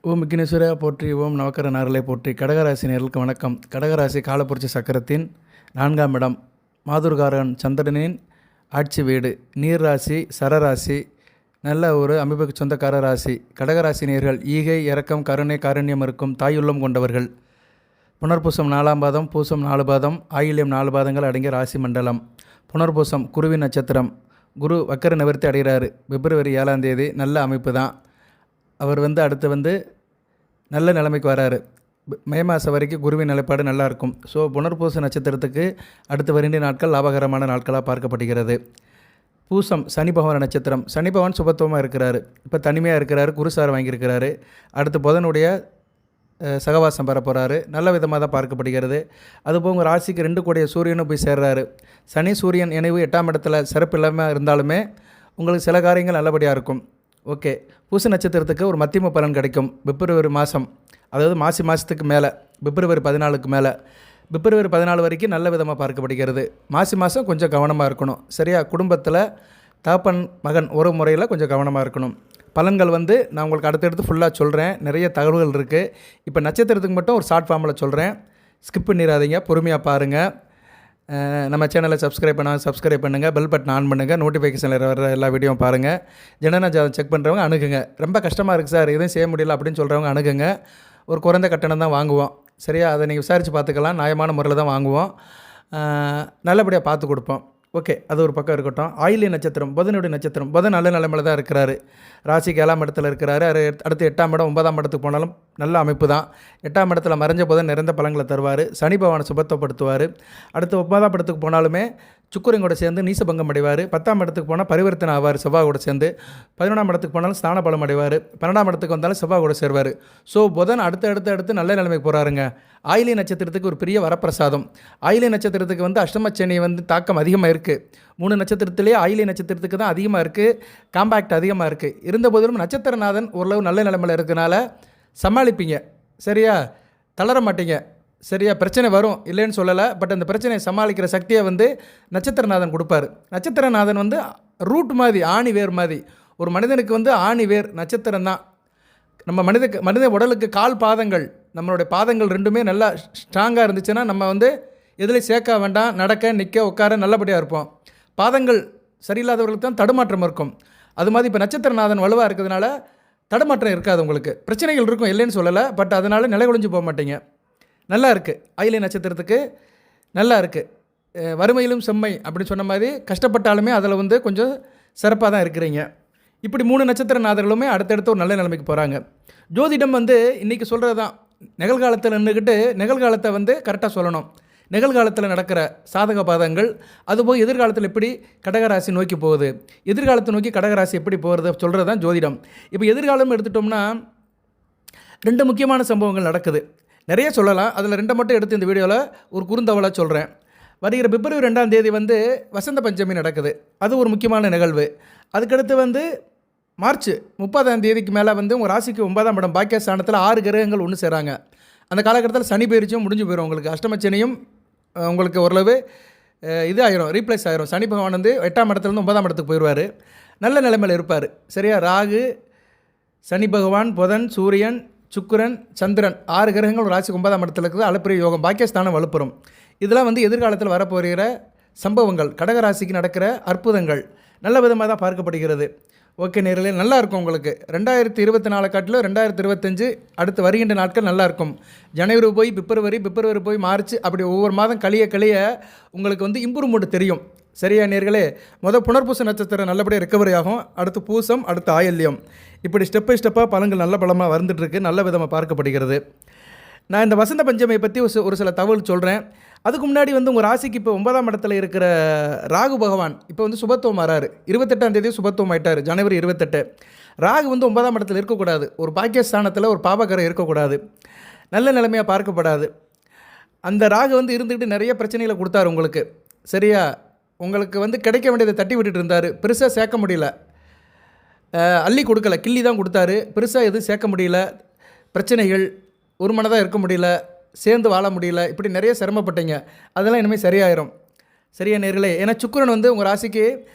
ஓம் விக்னேஸ்வரா போற்றி, ஓம் நவக்கர நாரலை போற்றி. கடகராசி நேர்களுக்கு வணக்கம். கடகராசி காலப்புரட்சி சக்கரத்தின் 4ஆம் இடம், மாதுர்காரன் சந்திரனின் ஆட்சி வீடு, நீர் ராசி, சரராசி, நல்ல ஒரு அமைப்புக்கு சொந்தக்கார ராசி. கடகராசி நேர்கள் ஈகை, இரக்கம், கருணை, காருண்யம் இருக்கும் தாயுள்ளம் கொண்டவர்கள். புனர்பூசம் 4ஆம் பாதம், பூசம் 4 பாதம், ஆயில்யம் 4 பாதங்கள் அடங்கிய ராசி மண்டலம். புனர்பூசம் குருவின் நட்சத்திரம். குரு வக்கர நிவர்த்தி அடைகிறாரு பிப்ரவரி 7ஆம் தேதி. நல்ல அமைப்பு தான். அவர் அடுத்து நல்ல நிலைமைக்கு வராரு. மே மாதம் வரைக்கும் குருவின் நிலைப்பாடு நல்லாயிருக்கும். ஸோ புனர்பூச நட்சத்திரத்துக்கு அடுத்து வருகின்ற நாட்கள் லாபகரமான நாட்களாக பார்க்கப்படுகிறது. பூசம் சனி பகவான் நட்சத்திரம். சனி பகவான் சுபத்துவமாக இருக்கிறாரு. இப்போ தனிமையாக இருக்கிறாரு. குருசார் வாங்கியிருக்கிறாரு. அடுத்து புதனுடைய சகவாசம் பெற போகிறாரு. நல்ல விதமாக தான் பார்க்கப்படுகிறது. அதுபோக உங்கள் ராசிக்கு 2 கூடிய சூரியனும் போய் சேர்றாரு. சனி சூரியன் இணைவு 8ஆம் இடத்துல சிறப்பு இல்லாமல் இருந்தாலுமே உங்களுக்கு சில காரியங்கள் நல்லபடியாக இருக்கும். ஓகே, பூச நட்சத்திரத்துக்கு ஒரு மத்தியம பலன் கிடைக்கும் பிப்ரவரி மாதம். அதாவது மாதத்துக்கு மேலே, பிப்ரவரி 14க்கு மேலே, பிப்ரவரி 14 வரைக்கும் நல்ல விதமாக பார்க்கப்படுகிறது. மாதம் கொஞ்சம் கவனமாக இருக்கணும். சரியா? குடும்பத்தில் தகப்பன் மகன் ஒரு முறையில் கொஞ்சம் கவனமாக இருக்கணும். பலன்கள் நான் உங்களுக்கு அடுத்தடுத்து ஃபுல்லாக சொல்கிறேன். நிறைய தகவல்கள் இருக்குது. இப்போ நட்சத்திரத்துக்கு மட்டும் ஒரு ஷார்ட் ஃபார்மில் சொல்கிறேன். ஸ்கிப் பண்ணிடாதீங்க, பொறுமையாக பாருங்கள். நம்ம சேனலை சப்ஸ்கிரைப் பண்ணுங்கள். பெல் பட்டன் ஆன் பண்ணுங்கள். நோட்டிஃபிகேஷனில் வர எல்லா வீடியோவும் பாருங்கள். ஜனன ஜாதகம் செக் பண்ணுறவங்க அணுகுங்க. ரொம்ப கஷ்டமாக இருக்குது சார், எதுவும் செய்ய முடியல அப்படின்னு சொல்கிறவங்க அணுகுங்க. ஒரு குறைந்த கட்டணம் தான் வாங்குவோம். சரியா? அதை நீங்கள் விசாரித்து பார்த்துக்கலாம். நியாயமான முறையில் தான் வாங்குவோம். நல்லபடியாக பார்த்து கொடுப்போம். ஓகே, அது ஒரு பக்கம் இருக்கட்டும். ஆயில்ய நட்சத்திரம், புதனுடைய நட்சத்திரம். புதன் நல்ல நிலைமையில் தான் இருக்கிறாரு. ராசிக்கு 7ஆம் இடத்துல இருக்கிறாரு. அடுத்து 8ஆம் இடம், 9ஆம் இடத்துக்கு போனாலும் நல்ல அமைப்பு தான். 8ஆம் இடத்துல மறைஞ்ச புதன் நிறைந்த பலன்களை தருவார். சனி பகவானை சுபத்துவப்படுத்துவார். அடுத்து 9ஆம் இடத்துக்கு போனாலுமே சுக்கிரன் கூட சேர்ந்து நீசபங்கம் அடைவார். 10ஆம் இடத்துக்கு போனால் பரிவர்த்தனை ஆவார் செவ்வாய் கூட சேர்ந்து. 11ஆம் இடத்துக்கு போனாலும் ஸ்தான பலம் அடைவார். 12ஆம் இடத்துக்கு வந்தாலும் செவ்வாய் கூட சேர்வார். ஸோ புதன் அடுத்து நல்ல நிலைமைக்கு போகிறாருங்க. ஆயிலிய நட்சத்திரத்துக்கு ஒரு பெரிய வரப்பிரசாதம். ஆயிலிய நட்சத்திரத்துக்கு அஷ்டமச்சனி தாக்கம் அதிகமாக இருக்குது. 3 நட்சத்திரத்திலே ஆயிலிய நட்சத்திரத்துக்கு தான் அதிகமாக இருக்குது. காம்பேக்ட் அதிகமாக இருக்குது. இருந்த போதிலும் நட்சத்திரநாதன் ஓரளவு நல்ல நிலைமையில் இருக்கனால சமாளிப்பீங்க. சரியா? தளர மாட்டீங்க. சரியா? பிரச்சனை வரும், இல்லைன்னு சொல்லலை. பட் அந்த பிரச்சனையை சமாளிக்கிற சக்தியை நட்சத்திரநாதன் கொடுப்பார். நட்சத்திரநாதன் ரூட் மாதிரி, ஆணி வேர் மாதிரி. ஒரு மனிதனுக்கு ஆணி வேர் நட்சத்திரம் தான். நம்ம மனித உடலுக்கு கால் பாதங்கள், நம்மளுடைய பாதங்கள் 2மே நல்லா ஸ்ட்ராங்காக இருந்துச்சுன்னா நம்ம எதுலேயும் சேர்க்க வேண்டாம். நடக்க, நிற்க, உட்கார நல்லபடியாக இருப்போம். பாதங்கள் சரியில்லாதவர்களுக்கு தான் தடுமாற்றம் இருக்கும். அது மாதிரி இப்போ நட்சத்திரநாதன் வலுவாக இருக்கிறதுனால தடுமாற்றம் இருக்காது. உங்களுக்கு பிரச்சனைகள் இருக்கும், இல்லைன்னு சொல்லலை. பட் அதனால் நிலை குலைஞ்சு போக மாட்டீங்க. நல்லா இருக்குது. ஆயிலிய நட்சத்திரத்துக்கு நல்லா இருக்குது. வறுமையிலும் செம்மை அப்படின்னு சொன்ன மாதிரி கஷ்டப்பட்டாலுமே அதில் கொஞ்சம் சிறப்பாக தான் இருக்கிறீங்க. இப்படி 3 நட்சத்திரநாதர்களுமே அடுத்தடுத்து ஒரு நல்ல நிலைமைக்கு போகிறாங்க. ஜோதிடம் இன்றைக்கி சொல்கிறது தான். நிகழ்காலத்தில் நின்றுக்கிட்டு நிகழ்காலத்தை கரெக்டாக சொல்லணும். நிகழ்காலத்தில் நடக்கிற சாதக பாதங்கள், அதுபோல் எதிர்காலத்தில் எப்படி கடகராசி நோக்கி போகுது, எதிர்காலத்தை நோக்கி கடகராசி எப்படி போகிறது சொல்கிறது தான் ஜோதிடம். இப்போ எதிர்காலம் எடுத்துட்டோம்னா 2 முக்கியமான சம்பவங்கள் நடக்குது. நிறைய சொல்லலாம். அதில் 2 மட்டும் எடுத்து இந்த வீடியோவில் ஒரு குறுந்தவளாக சொல்கிறேன். வருகிற பிப்ரவரி 2ஆம் தேதி வசந்த பஞ்சமி நடக்குது. அது ஒரு முக்கியமான நிகழ்வு. அதுக்கடுத்து மார்ச் 30ஆம் தேதிக்கு மேலே உங்கள் ராசிக்கு 9ஆம் இடம் பாக்கியஸ்தானத்தில் 6 கிரகங்கள் ஒன்று சேராங்க. அந்த காலகட்டத்தில் சனி பயிற்சியும் முடிஞ்சு போயிடும். உங்களுக்கு அஷ்டமச்சனியும் உங்களுக்கு ஓரளவு இது ஆயிரும், ரீப்ளேஸ் ஆயிரும். சனி பகவான் 8ஆம் இடத்துலேருந்து 9ஆம் இடத்துக்கு போயிடுவார். நல்ல நிலைமையில் இருப்பார். சரியா? ராகு, சனி பகவான், புதன், சூரியன், சுக்கிரன், சந்திரன் 6 கிரகங்கள் ராசிக்கு 9ஆம் இடத்துல இருக்குது. அளப்பரிய யோகம், பாக்கியஸ்தானம் வலுப்பெறும். இதெல்லாம் எதிர்காலத்தில் வரப்போகிற சம்பவங்கள், கடகராசிக்கு நடக்கிற அற்புதங்கள் நல்ல விதமாக தான் பார்க்கப்படுகிறது. ஓகே நேர்களே, நல்லாயிருக்கும். உங்களுக்கு 2024 காட்டிலும் 2025 அடுத்து வருகின்ற நாட்கள் நல்லாயிருக்கும். ஜனவரி போய் பிப்ரவரி போய் மார்ச், அப்படி ஒவ்வொரு மாதம் கழிய உங்களுக்கு இம்ப்ரூவ்மெண்ட் தெரியும். சரியா நேர்களே? புனர்பூச நட்சத்திரம் நல்லபடியாக ரெக்கவரி ஆகும். அடுத்து பூசம், அடுத்து ஆயில்யம். இப்படி ஸ்டெப் பை ஸ்டெப்பாக பலன்கள் நல்ல பலமாக வந்துட்டுருக்கு. நல்ல விதமாக பார்க்கப்படுகிறது. நான் இந்த வசந்த பஞ்சமியை பற்றி ஒரு சில தகவல் சொல்கிறேன். அதுக்கு முன்னாடி உங்கள் ராசிக்கு இப்போ 9ஆம் இடத்துல இருக்கிற ராகு பகவான் இப்போ சுபத்துவம் வராரு. 28ஆம் தேதி சுபத்துவம் ஆயிட்டார். ஜனவரி 28. ராகு 9ஆம் இடத்துல இருக்கக்கூடாது. ஒரு பாக்கியஸ்தானத்தில் ஒரு பாபகரை இருக்கக்கூடாது. நல்ல நிலைமையாக பார்க்கப்படாது. அந்த ராகு இருந்துக்கிட்டு நிறைய பிரச்சனைகளை கொடுத்தாரு உங்களுக்கு. சரியா? உங்களுக்கு கிடைக்க வேண்டியதை தட்டி விட்டுட்டு இருந்தார். பெருசாக சேர்க்க முடியல, அள்ளி கொடுக்கல, கிள்ளி தான் கொடுத்தாரு. பெருசாக எதுவும் சேர்க்க முடியல. பிரச்சனைகள், ஒரு மனதாக இருக்க முடியல, சேர்ந்து வாழ முடியல, இப்படி நிறைய சிரமப்பட்டீங்க. அதெல்லாம் இனிமேல் சரியாயிரும். சரியா நேர்களே? ஏன்னா சுக்கிரன் உங்கள் ராசிக்கு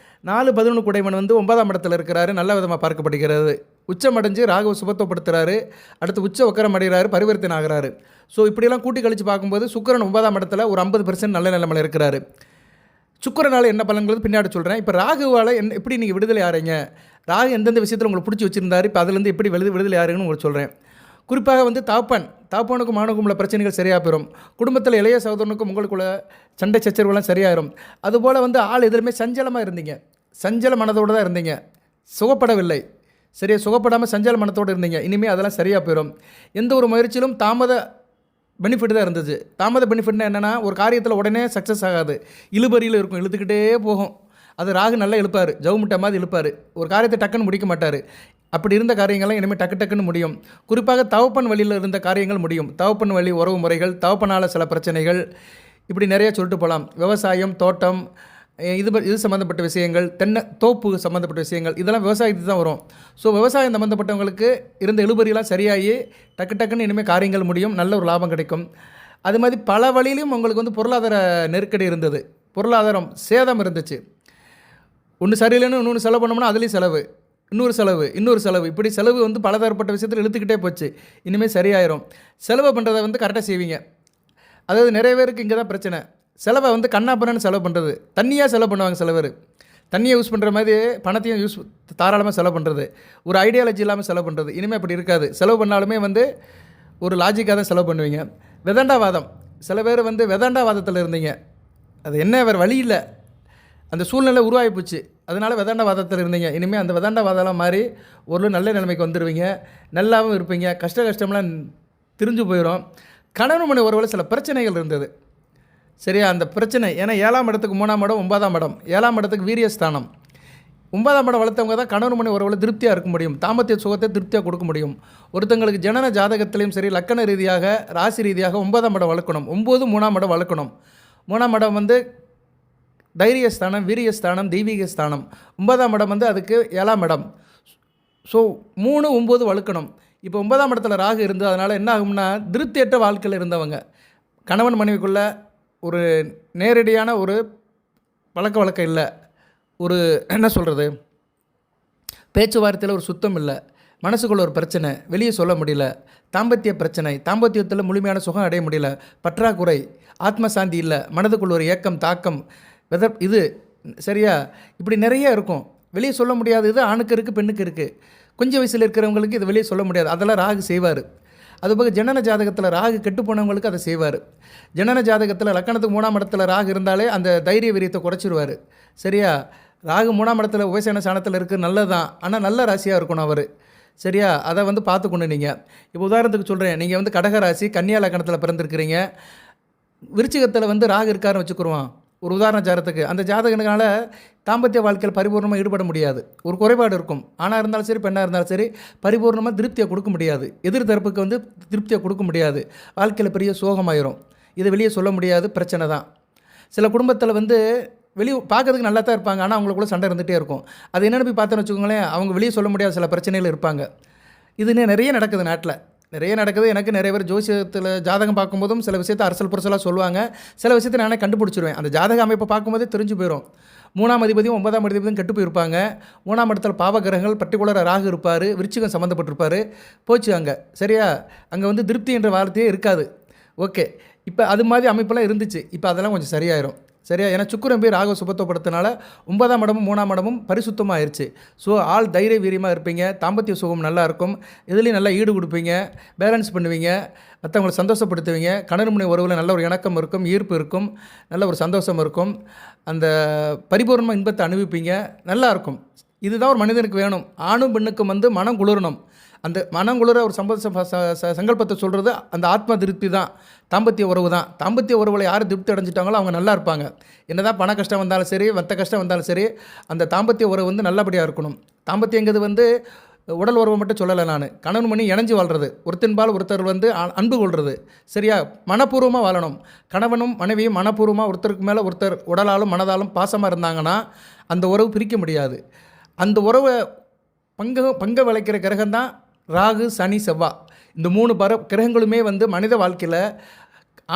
4-11 குடைவன் 9ஆம் இடத்துல இருக்கிறாரு. நல்ல விதமாக பார்க்கப்படுகிறது. உச்சமடைஞ்சு ராகுவை சுபத்துவப்படுத்துகிறாரு. அடுத்து உச்ச வக்கரம் அடைகிறாரு, பரிவர்த்தனை ஆகிறாரு. ஸோ இப்படியெல்லாம் கூட்டி கழித்து பார்க்கும்போது சுக்கிரன் 9ஆம் இடத்துல ஒரு 50% நல்ல நிலைமையில் இருக்கிறாரு. சுக்கிரனால் என்ன பலன்கிறது பின்னாடி சொல்கிறேன். இப்போ ராகுவால் எப்படி நீங்கள் விடுதலை ஆகிறீங்க, ராகு எந்தெந்த விஷயத்தில் உங்களுக்கு பிடிச்சி வச்சுருந்தாரு, இப்போ அதுலேருந்து எப்படி விடுதலை ஆகிறீங்கன்னு உங்களுக்கு சொல்கிறேன். குறிப்பாக வந்து தாப்பனுக்கும் மாணவனுக்கும் உள்ள பிரச்சனைகள் சரியாக பெறும். குடும்பத்தில் இளைய சகோதரனுக்கும் உங்களுக்குள்ள சண்டை சச்சரவுலாம் சரியாயிரும். அதுபோல் வந்து ஆள் எதிலுமே சஞ்சலமாக இருந்தீங்க, சஞ்சல மனதோடு தான் இருந்தீங்க, சுகப்படவில்லை. சரியா, சுகப்படாமல் சஞ்சல மனத்தோடு இருந்தீங்க. இனிமேல் அதெல்லாம் சரியாக போயிடும். எந்த ஒரு முயற்சியிலும் தாமத பெனிஃபிட் தான் இருந்துச்சு. தாமத பெனிஃபிட்னா என்னென்னா, ஒரு காரியத்தில் உடனே சக்ஸஸ் ஆகாது, இழுபறியில் இருக்கும், இழுத்துக்கிட்டே போகும். அது ராகு நல்லா இழுப்பார், ஜவு முட்டை மாதிரி இழுப்பார். ஒரு காரியத்தை டக்குன்னு முடிக்க மாட்டார். அப்படி இருந்த காரியங்கள்லாம் இனிமேல் டக்குன்னு முடியும். குறிப்பாக தகப்பன் வழியில் இருந்த காரியங்கள் முடியும். தகப்பன் வழி உறவு முறைகள், தகப்பனால் சில பிரச்சனைகள், இப்படி நிறைய சொல்லிட்டு போகலாம். விவசாயம், தோட்டம், இது சம்மந்தப்பட்ட விஷயங்கள், தோப்பு சம்மந்தப்பட்ட விஷயங்கள், இதெல்லாம் விவசாயத்துக்கு தான் வரும். ஸோ விவசாயம் சம்மந்தப்பட்டவங்களுக்கு இருந்த இழுபறியெல்லாம் சரியாகி டக்குன்னு இனிமேல் காரியங்கள் முடியும், நல்ல ஒரு லாபம் கிடைக்கும். அது மாதிரி பல வழியிலும் உங்களுக்கு வந்து பொருளாதார நெருக்கடி இருந்தது, பொருளாதாரம் சேதம் இருந்துச்சு. ஒன்று சரியில்லைன்னு இன்னொன்று செலவு பண்ணோம்னா அதுலேயும் செலவு, இன்னொரு செலவு, இப்படி செலவு வந்து பலதரப்பட்ட விஷயத்தில் இழுத்துக்கிட்டே போச்சு. இனிமேல் சரியாயிரும். செலவு பண்ணுறதை வந்து கரெக்டாக செய்வீங்க. அதாவது நிறைய பேருக்கு இங்கே தான் பிரச்சனை. செலவை வந்து கண்ணாப்பண்ணு செலவு பண்ணுறது, தண்ணியாக செலவு பண்ணுவாங்க சில பேர். தண்ணியை யூஸ் பண்ணுற மாதிரி பணத்தையும் தாராளமாக செலவு பண்ணுறது, ஒரு ஐடியாலஜி இல்லாமல் செலவு பண்ணுறது. இனிமேல் அப்படி இருக்காது. செலவு பண்ணாலுமே வந்து ஒரு லாஜிக்காக தான் செலவு பண்ணுவீங்க. வெதாண்டாவாதம், சில பேர் வந்து வெதாண்டாவாதத்தில் இருந்தீங்க, அது என்ன வேறு வழி இல்லை, அந்த சூழ்நிலை உருவாகி போச்சு, அதனால் வெதாண்டவாதத்தில் இருந்தீங்க. இனிமேல் அந்த வெதாண்டவாதம்லாம் மாறி ஒரு நல்ல நிலைமைக்கு வந்துடுவீங்க, நல்லாவும் இருப்பீங்க. கஷ்டம்லாம் திரிஞ்சு போயிடும். கணவன் மனைவி உறவில் சில பிரச்சனைகள் இருந்தது. சரியா, அந்த பிரச்சனை ஏன்னா 7ஆம் இடத்துக்கு 3ஆம் இடம், 9ஆம் இடம், 7ஆம் இடத்துக்கு வீரியஸ்தானம். 9ஆம் இடம் வளர்த்தவங்க தான் கணவன் மனைவி உறவில் திருப்தியாக இருக்க முடியும், தாம்பத்திய சுகத்தை திருப்தியாக கொடுக்க முடியும். ஒருத்தங்களுக்கு ஜனன ஜாதகத்திலையும் சரி, லக்கண ரீதியாக, ராசி ரீதியாக 9ஆம் இடம் வளர்க்கணும். 9 3ஆம் இடம் வளர்க்கணும். 3ஆம் இடம் வந்து தைரியஸ்தானம், வீரியஸ்தானம், தெய்வீக ஸ்தானம். 9ஆம் இடம் வந்து அதுக்கு 7ஆம் இடம். ஸோ 3 9 வளர்க்கணும். இப்போ 9ஆம் இடத்துல ராகு இருந்து அதனால் என்ன ஆகும்னா, திருப்தியற்ற வாழ்க்கையில் இருந்தவங்க, கணவன் மனைவிக்குள்ளே ஒரு நேரடியான ஒரு பழக்க வழக்கம் இல்லை, ஒரு என்ன சொல்கிறது, பேச்சுவார்த்தையில் ஒரு சுத்தம் இல்லை, மனசுக்குள்ள ஒரு பிரச்சனை, வெளியே சொல்ல முடியல, தாம்பத்திய பிரச்சனை, தாம்பத்தியத்தில் முழுமையான சுகம் அடைய முடியல, பற்றாக்குறை, ஆத்மசாந்தி இல்லை, மனதுக்குள்ள ஒரு ஏக்கம் தாக்கம், இது சரியா, இப்படி நிறைய இருக்கும். வெளியே சொல்ல முடியாது. இது ஆணுக்கு இருக்குது, பெண்ணுக்கு இருக்குது. கொஞ்சம் வயசில் இருக்கிறவங்களுக்கு இது வெளியே சொல்ல முடியாது. அதெல்லாம் ராகு செய்வார். அதுபோக ஜனன ஜாதகத்தில் ராகு கெட்டு போனவங்களுக்கு அதை செய்வார். ஜனன ஜாதகத்தில் லக்கணத்துக்கு 3ஆம் இடத்துல ராகு இருந்தாலே அந்த தைரிய வீரியத்தை குறைச்சிருவார். சரியா, ராகு 3ஆம் இடத்துல உபசேன ஸ்தானத்தில் இருக்குது, நல்லது தான். ஆனால் நல்ல ராசியாக இருக்கணும் அவர். சரியா, அதை வந்து பார்த்துக்கொண்டு நீங்கள் இப்போ உதாரணத்துக்கு சொல்கிறேன், நீங்கள் வந்து கடக ராசி கன்னியா லக்கணத்தில் பிறந்திருக்கிறீங்க, விருச்சிகத்தில் வந்து ராகு இருக்காருன்னு வச்சுக்குருவான். ஒரு உதாரண ஜாதகத்துக்கு, அந்த ஜாதகனால தாம்பத்திய வாழ்க்கையில் பரிபூர்ணமாக ஈடுபட முடியாது, ஒரு குறைபாடு இருக்கும். ஆணாக இருந்தாலும் சரி, பெண்ணாக இருந்தாலும் சரி, பரிபூர்ணமாக திருப்தியை கொடுக்க முடியாது, எதிர்த்தரப்புக்கு வந்து திருப்தியை கொடுக்க முடியாது, வாழ்க்கையில் பெரிய சோகமாயிரும். இதை வெளியே சொல்ல முடியாது, பிரச்சனை தான். சில குடும்பத்தில் வந்து வெளியே பார்க்கறதுக்கு நல்லா தான் இருப்பாங்க, ஆனால் அவங்களுக்குள்ள சண்டை இருந்துகிட்டே இருக்கும். அது என்னென்னு போய் பார்த்தோன்னு வச்சுக்கோங்களேன், அவங்க வெளியே சொல்ல முடியாத சில பிரச்சனைகள் இருப்பாங்க. இது நிறைய நடக்குது, நாட்டில் நிறைய நடக்குது. எனக்கு நிறைய பேர் ஜோசியத்தில் ஜாதகம் பார்க்கும்போதும் சில விஷயத்தை அரசல் புரசலாக சொல்லுவாங்க, சில விஷயத்தை நானே கண்டுபிடிச்சிருவேன். அந்த ஜாதக அமைப்பை பார்க்கும்போதே தெரிஞ்சு போயிடும். 3ஆம் அதிபதியும் 9ஆம் அதிபதியும் கெட்டு போயிருப்பாங்க. 3ஆம் இடத்துல பாவகிரகங்கள் பர்டிகுலராக ராகு இருப்பார், விருச்சிகம் சம்மந்தப்பட்டிருப்பார், போச்சு அங்கே. சரியா, அங்கே வந்து திருப்தி என்ற வார்த்தையே இருக்காது. ஓகே, இப்போ அது மாதிரி அமைப்பெல்லாம் இருந்துச்சு, இப்போ அதெல்லாம் கொஞ்சம் சரியாயிரும். சரியா, ஏன்னா சுக்கிரன் போய் ராகு சுபத்துவப்படுத்தினால 9ஆம் இடமும் 3ஆம் இடமும் பரிசுத்தமாக ஆயிடுச்சு. ஸோ ஆள் தைரிய வீரியமாக இருப்பீங்க, தாம்பத்திய சுகம் நல்லாயிருக்கும், இதுலேயும் நல்லா ஈடு கொடுப்பீங்க, பேலன்ஸ் பண்ணுவீங்க, மற்றவங்களை சந்தோஷப்படுத்துவீங்க, கணவன் மனைவி உறவில் நல்ல ஒரு இணக்கம் இருக்கும், ஈர்ப்பு இருக்கும், நல்ல ஒரு சந்தோஷம் இருக்கும், அந்த பரிபூர்ணமாக இன்பத்தை அனுபவிப்பீங்க, நல்லாயிருக்கும். இதுதான் ஒரு மனிதனுக்கு வேணும். ஆணும் பெண்ணுக்கும் வந்து மனம் குளிரணும். அந்த மனங்குளிர ஒரு சங்கல்பத்தை சொல்கிறது அந்த ஆத்ம திருப்தி தான், தாம்பத்திய உறவு தான். தாம்பத்திய உறவில் யார் திருப்தி அடைஞ்சிட்டாங்களோ அவங்க நல்லா இருப்பாங்க. என்ன தான் பண கஷ்டம் வந்தாலும் சரி, மற்ற கஷ்டம் வந்தாலும் சரி, அந்த தாம்பத்திய உறவு வந்து நல்லபடியாக இருக்கணும். தாம்பத்தியங்கிறது வந்து உடல் உறவை மட்டும் சொல்லலை நான், கணவன் மணி இணைஞ்சு வாழ்கிறது, ஒருத்தன்பால் ஒருத்தர் வந்து அன்பு கொள்வது. சரியா, மனப்பூர்வமாக வாழணும். கணவனும் மனைவியும் மனப்பூர்வமாக ஒருத்தருக்கு மேலே ஒருத்தர் உடலாலும் மனதாலும் பாசமாக இருந்தாங்கன்னா அந்த உறவு பிரிக்க முடியாது. அந்த உறவை பங்க விளைக்கிற கிரகம் தான் ராகு, சனி, செவ்வாய். இந்த 3 கிரகங்களுமே வந்து மனித வாழ்க்கையில்